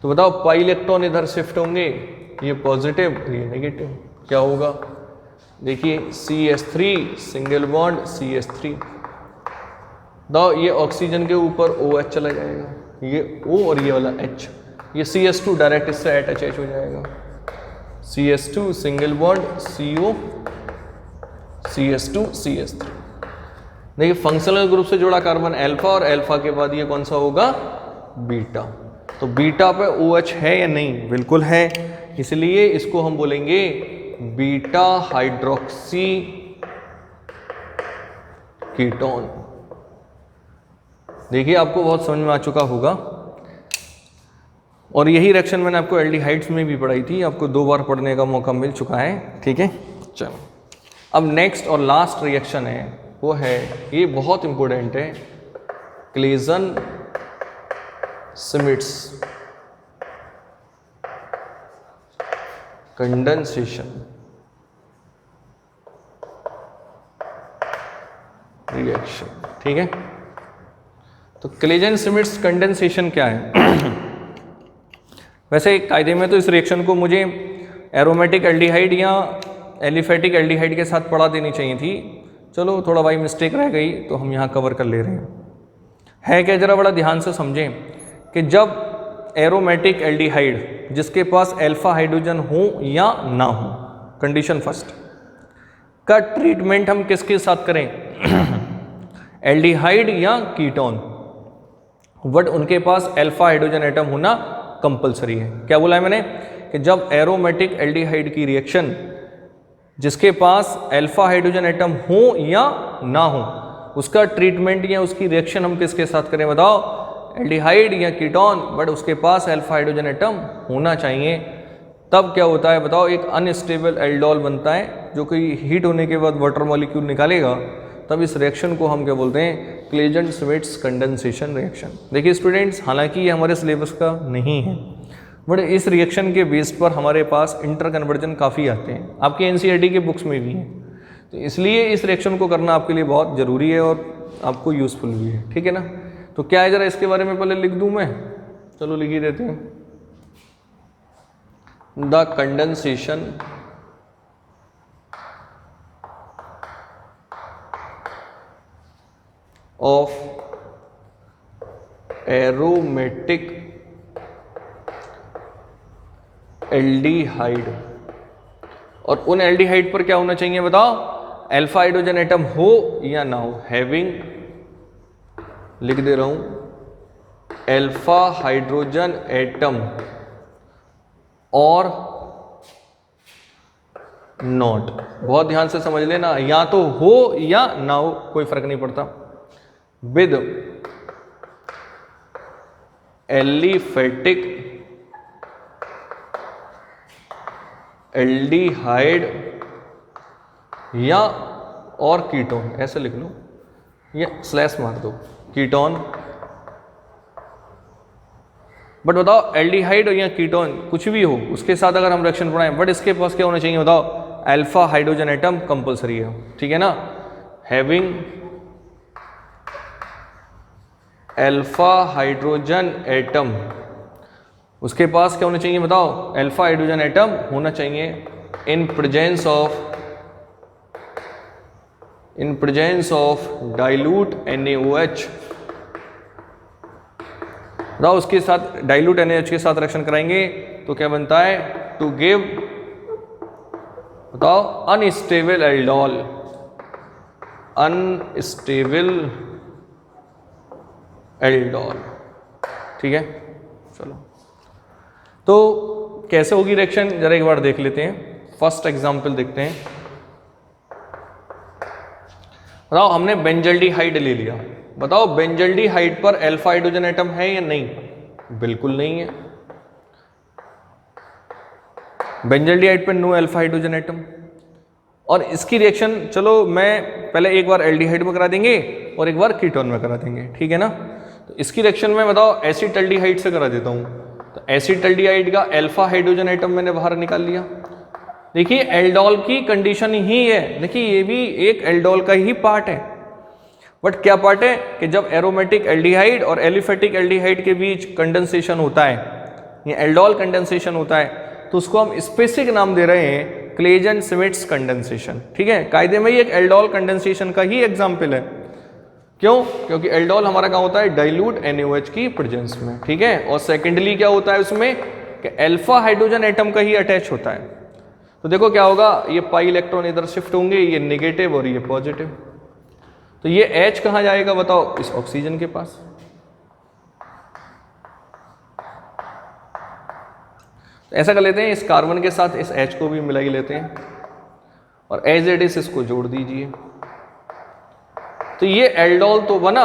तो बताओ पाई इलेक्ट्रॉन इधर शिफ्ट होंगे, ये पॉजिटिव ये नेगेटिव, क्या होगा। देखिए CH3 सिंगल बॉन्ड CH3, दाओ ये ऑक्सीजन के ऊपर OH चला जाएगा, ये O और ये वाला H, ये CH2 डायरेक्ट इससे अटैच हो जाएगा, CH2 single bond CO CH2 CH3। देखिए फंक्शनल ग्रुप से जुड़ा कार्बन अल्फा, और अल्फा के बाद ये कौन सा होगा, बीटा। तो बीटा पे OH है या नहीं, बिल्कुल है, इसलिए इसको हम बोलेंगे बीटा हाइड्रोक्सी कीटोन। देखिए आपको बहुत समझ में आ चुका होगा, और यही रिएक्शन मैंने आपको एल्डिहाइड्स में भी पढ़ाई थी, आपको 2 बार पढ़ने का मौका मिल चुका है, ठीक है। चलो अब नेक्स्ट और लास्ट रिएक्शन है, वो है, ये बहुत इंपॉर्टेंट है, क्लेजन स्मिट्स कंडेंसेशन रिएक्शन, ठीक है। तो क्लेजेन-स्मिट्स कंडेंसेशन क्या है? वैसे कायदे में तो इस रिएक्शन को मुझे एरोमेटिक एल्डिहाइड या एलिफेटिक एल्डिहाइड के साथ पढ़ा देनी चाहिए थी, चलो थोड़ा भाई मिस्टेक रह गई तो हम यहाँ कवर कर ले रहे हैं। है क्या, जरा बड़ा ध्यान से समझें कि जब एरोमेटिक एल्डिहाइड जिसके पास अल्फा हाइड्रोजन हो या ना हो, कंडीशन फर्स्ट, का ट्रीटमेंट हम किसके साथ करें? एल्डिहाइड या कीटोन, बट उनके पास अल्फा हाइड्रोजन एटम होना कंपलसरी है। क्या बोला है मैंने कि जब एरोमेटिक एल्डिहाइड की रिएक्शन जिसके पास अल्फा हाइड्रोजन एटम हो या ना हो, उसका ट्रीटमेंट या उसकी रिएक्शन हम किसके साथ करें बताओ? एल्डिहाइड या कीटोन, बट उसके पास अल्फा हाइड्रोजन एटम होना चाहिए। तब क्या होता है बताओ? एक अनस्टेबल एल्डोल बनता है जो कि हीट होने के बाद वाटर मॉलिक्यूल निकालेगा। तब इस रिएक्शन को हम क्या बोलते हैं? क्लेजेन-स्मिट्स कंडेंसेशन रिएक्शन। देखिए स्टूडेंट्स, हालांकि ये हमारे सिलेबस का नहीं है, बट इस रिएक्शन के बेस पर हमारे पास इंटर कन्वर्जन काफ़ी आते हैं, आपके एनसीईआरटी के बुक्स में भी हैं। तो इसलिए इस रिएक्शन को करना आपके लिए बहुत ज़रूरी है और आपको यूज़फुल भी है, ठीक है ना। तो क्या है, ज़रा इसके बारे में पहले लिख दूँ मैं, चलो लिख ही देते हैं। The condensation of aromatic aldehyde, और उन एल्डिहाइड पर क्या होना चाहिए बताओ? अल्फा हाइड्रोजन एटम हो या ना हो। हैविंग, लिख दे रहा हूं, अल्फा हाइड्रोजन एटम और नॉट। बहुत ध्यान से समझ लेना, या तो हो या ना हो, कोई फर्क नहीं पड़ता। विद एलिफेटिक एल्डिहाइड या और कीटोन, ऐसे लिख लो या स्लैश मार दो, कीटोन। बट बताओ एल्डिहाइड या कीटोन कुछ भी हो, उसके साथ अगर हम रिएक्शन पढ़ाएं, बट इसके पास क्या होना चाहिए बताओ? अल्फा हाइड्रोजन एटम कंपलसरी है, ठीक है ना। हैविंग अल्फा हाइड्रोजन एटम, उसके पास क्या होना चाहिए बताओ? अल्फा हाइड्रोजन एटम होना चाहिए। In presence of dilute NaOH, बताओ उसके साथ डाइल्यूट NaOH के साथ रिएक्शन कराएंगे तो क्या बनता है? टू गिव, बताओ, अनस्टेबल एल्डोल, अनस्टेबल एल्डोल, ठीक है। चलो, तो कैसे होगी रिएक्शन जरा एक बार देख लेते हैं। फर्स्ट एग्जांपल देखते हैं। बताओ हमने बेंजल्डिहाइड ले लिया, बताओ बेंजल्डिहाइड पर अल्फा हाइड्रोजन एटम है या नहीं? बिल्कुल नहीं है। बेंजल्डिहाइड पर नो अल्फा हाइड्रोजन एटम। और इसकी रिएक्शन चलो मैं पहले एक बार एल्डिहाइड में करा देंगे और एक बार कीटोन में करा देंगे, ठीक है ना। तो इसकी रिएक्शन में बताओ एसिटल्डिहाइड से करा देता हूं। तो एसिटल्डिहाइड का अल्फा हाइड्रोजन एटम मैंने बाहर निकाल लिया। देखिए एल्डोल की कंडीशन ही है, देखिए ये भी एक एल्डोल का ही पार्ट है। बट क्या पार्ट है कि जब एरोमेटिक एल्डिहाइड और एलिफेटिक एल्डिहाइड के बीच कंडेंसेशन होता है, ये एल्डोल कंडेंसेशन होता है, तो उसको हम स्पेसिफिक नाम दे रहे हैं क्लेजेन-स्मिट्स कंडेंसेशन, ठीक है। कायदे में ये एक एल्डोल कंडेंसेशन का ही एग्जाम्पल है। क्यों? क्योंकि एल्डोल हमारा क्या होता है? डाइल्यूट NaOH की प्रेजेंस में, ठीक है। और सेकेंडली क्या होता है उसमें कि अल्फा हाइड्रोजन एटम का ही अटैच होता है। तो देखो क्या होगा, ये पाई इलेक्ट्रॉन इधर शिफ्ट होंगे, ये नेगेटिव और ये पॉजिटिव। तो ये H कहाँ जाएगा बताओ? इस ऑक्सीजन के पास। तो ऐसा कर लेते हैं, इस कार्बन के साथ इस H को भी मिला ही लेते हैं और एज इट इज इसको जोड़ दीजिए। तो ये एल्डोल तो बना,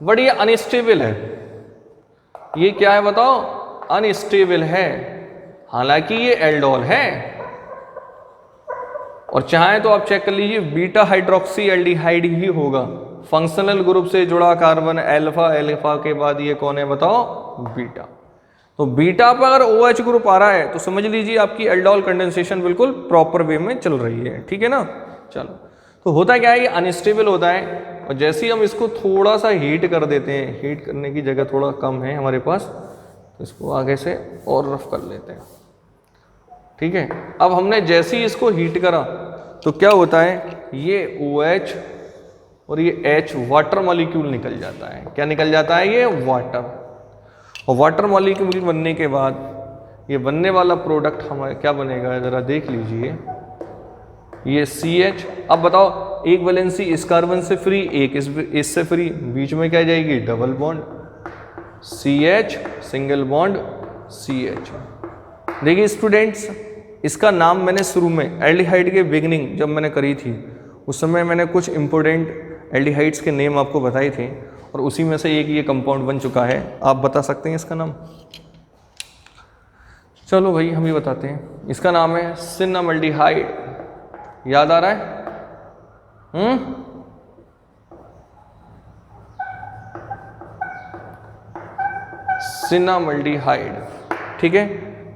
बट ये अनस्टेबल है। ये क्या है बताओ? अनस्टेबल है, हालांकि ये एल्डोल है। और चाहे तो आप चेक कर लीजिए, बीटा हाइड्रोक्सी एल्डिहाइड ही होगा। फंक्शनल ग्रुप से जुड़ा कार्बन अल्फा, अल्फा के बाद ये कौन है बताओ? बीटा। तो बीटा पर अगर OH ग्रुप आ रहा है तो समझ लीजिए आपकी एल्डोल कंडेंसेशन बिल्कुल प्रॉपर वे में चल रही है, ठीक है ना। चलो, तो होता क्या है, ये अनस्टेबल होता है, और जैसे ही हम इसको थोड़ा सा हीट कर देते हैं, हीट करने की जगह थोड़ा कम है हमारे पास, तो इसको आगे से और रफ कर लेते हैं, ठीक है। अब हमने जैसे ही इसको हीट करा तो क्या होता है, ये OH और ये H वाटर मॉलिक्यूल निकल जाता है। क्या निकल जाता है, ये वाटर। और वाटर मॉलिक्यूल बनने के बाद ये बनने वाला प्रोडक्ट हमारा क्या बनेगा, ज़रा देख लीजिए, ये CH। अब बताओ, एक वैलेंसी इस कार्बन से फ्री, एक इससे फ्री, बीच में क्या जाएगी, double bond CH, single bond CH। देखिए स्टूडेंट्स, इसका नाम मैंने शुरू में एल्डिहाइड के बिगिनिंग जब मैंने करी थी उस समय मैंने कुछ इंपॉर्टेंट एल्डिहाइड्स के नेम आपको बताए थे, और उसी में से एक ये कंपाउंड बन चुका है। आप बता सकते हैं इसका नाम? चलो भाई हम ही बताते हैं। इसका नाम है सिनामल्डिहाइड। याद आ रहा है? सिनामल्डिहाइड, ठीक है।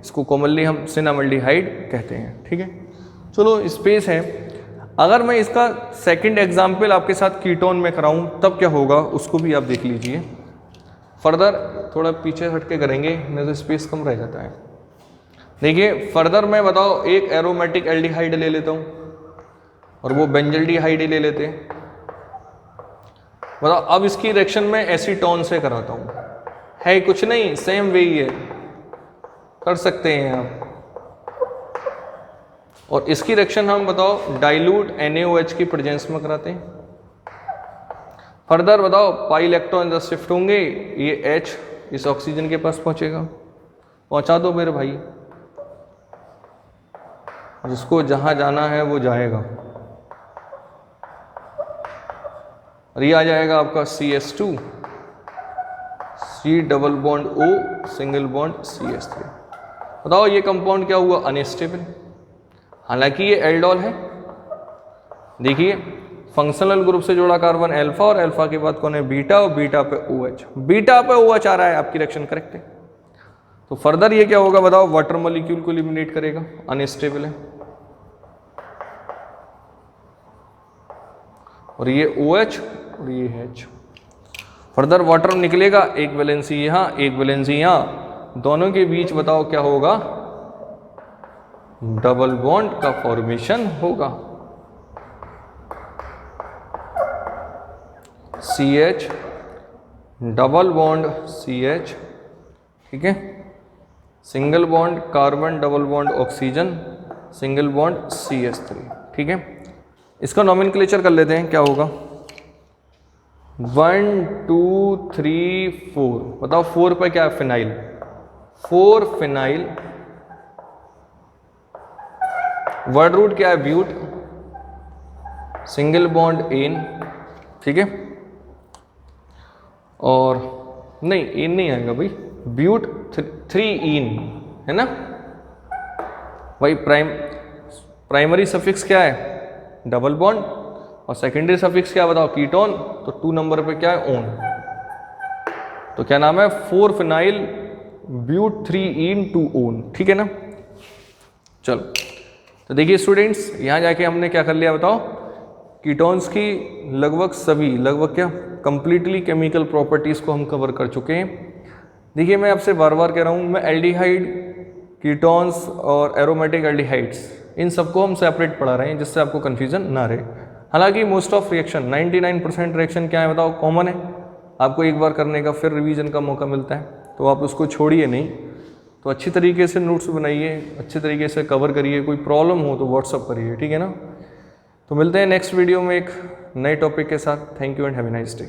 इसको कॉमनली हम सिनामल्डिहाइड कहते हैं, ठीक है। चलो स्पेस है। अगर मैं इसका सेकंड एग्जाम्पल आपके साथ कीटोन में कराऊं तब क्या होगा, उसको भी आप देख लीजिए। फर्दर थोड़ा पीछे हट के करेंगे, नहीं तो स्पेस कम रह जाता है। देखिए फर्दर मैं बताओ, एक एरोमेटिक एल्डिहाइड ले लेता हूँ और वो बेंजल्डिहाइड ले लेते हैं। बताओ, अब इसकी रिएक्शन में एसीटोन से कराता हूँ, है कुछ नहीं, सेम वे ही है, कर सकते हैं आप। और इसकी रिएक्शन हम बताओ डाइल्यूट NaOH की प्रेजेंस में कराते हैं। फर्दर बताओ, पाई इलेक्ट्रॉन जब शिफ्ट होंगे, ये H इस ऑक्सीजन के पास पहुंचेगा। पहुंचा दो मेरे भाई, जिसको जहां जाना है वो जाएगा। और ये आ जाएगा आपका CH2, C double bond O single bond CH3। बताओ ये कंपाउंड क्या हुआ, अनस्टेबल। हालांकि ये एल्डोल है। देखिए फंक्शनल ग्रुप से जुड़ा कार्बन अल्फा, और अल्फा के बाद कौन है, बीटा, और बीटा पे OH। बीटा पे OH आ रहा है, आपकी रिएक्शन करेक्ट है। तो फर्दर ये क्या होगा बताओ, वाटर मॉलिक्यूल को एलिमिनेट करेगा, अनस्टेबल है। और ये OH और ये H। फर्दर वाटर निकलेगा, एक वैलेंसी यहाँ, एक वैलेंसी यहाँ, दोनों के बीच बताओ क्या होगा, डबल बॉन्ड का फॉर्मेशन होगा। CH डबल बॉन्ड CH, ठीक है। Single bond carbon, double bond oxygen, single bond CH3, ठीक है। इसका नॉमेनक्लेचर कर लेते हैं, क्या होगा, 1 2 3 4। बताओ 4 पे क्या है, फिनाइल, 4 फिनाइल। वर्ड रूट क्या है, ब्यूट, सिंगल बॉन्ड एन, ठीक है। और नहीं, एन नहीं आएगा भाई, ब्यूट 3 इन है ना भाई। प्राइमरी सफिक्स क्या है, डबल बॉन्ड, और सेकेंडरी सफिक्स क्या बताओ, कीटोन। तो 2 नंबर पे क्या है, ओन। तो क्या नाम है, 4 फिनाइल ब्यूट 3 इन 2 ओन, ठीक है ना। चलो तो देखिए स्टूडेंट्स, यहाँ जाके हमने क्या कर लिया बताओ, कीटोन्स की लगभग सभी, लगभग क्या, कंप्लीटली केमिकल प्रॉपर्टीज़ को हम कवर कर चुके हैं। देखिए मैं आपसे बार बार कह रहा हूँ, मैं एल्डिहाइड, कीटोन्स और एरोमेटिक एल्डिहाइड्स, इन सबको हम सेपरेट पढ़ा रहे हैं, जिससे आपको कन्फ्यूजन ना रहे। हालांकि मोस्ट ऑफ रिएक्शन 99% रिएक्शन क्या है बताओ, कॉमन है। आपको एक बार करने का फिर रिवीजन का मौका मिलता है, तो आप उसको छोड़िए नहीं। तो अच्छी तरीके से नोट्स बनाइए, अच्छे तरीके से कवर करिए। कोई प्रॉब्लम हो तो व्हाट्सअप करिए, ठीक है ना। तो मिलते हैं नेक्स्ट वीडियो में एक नए टॉपिक के साथ। Thank you and have a nice day.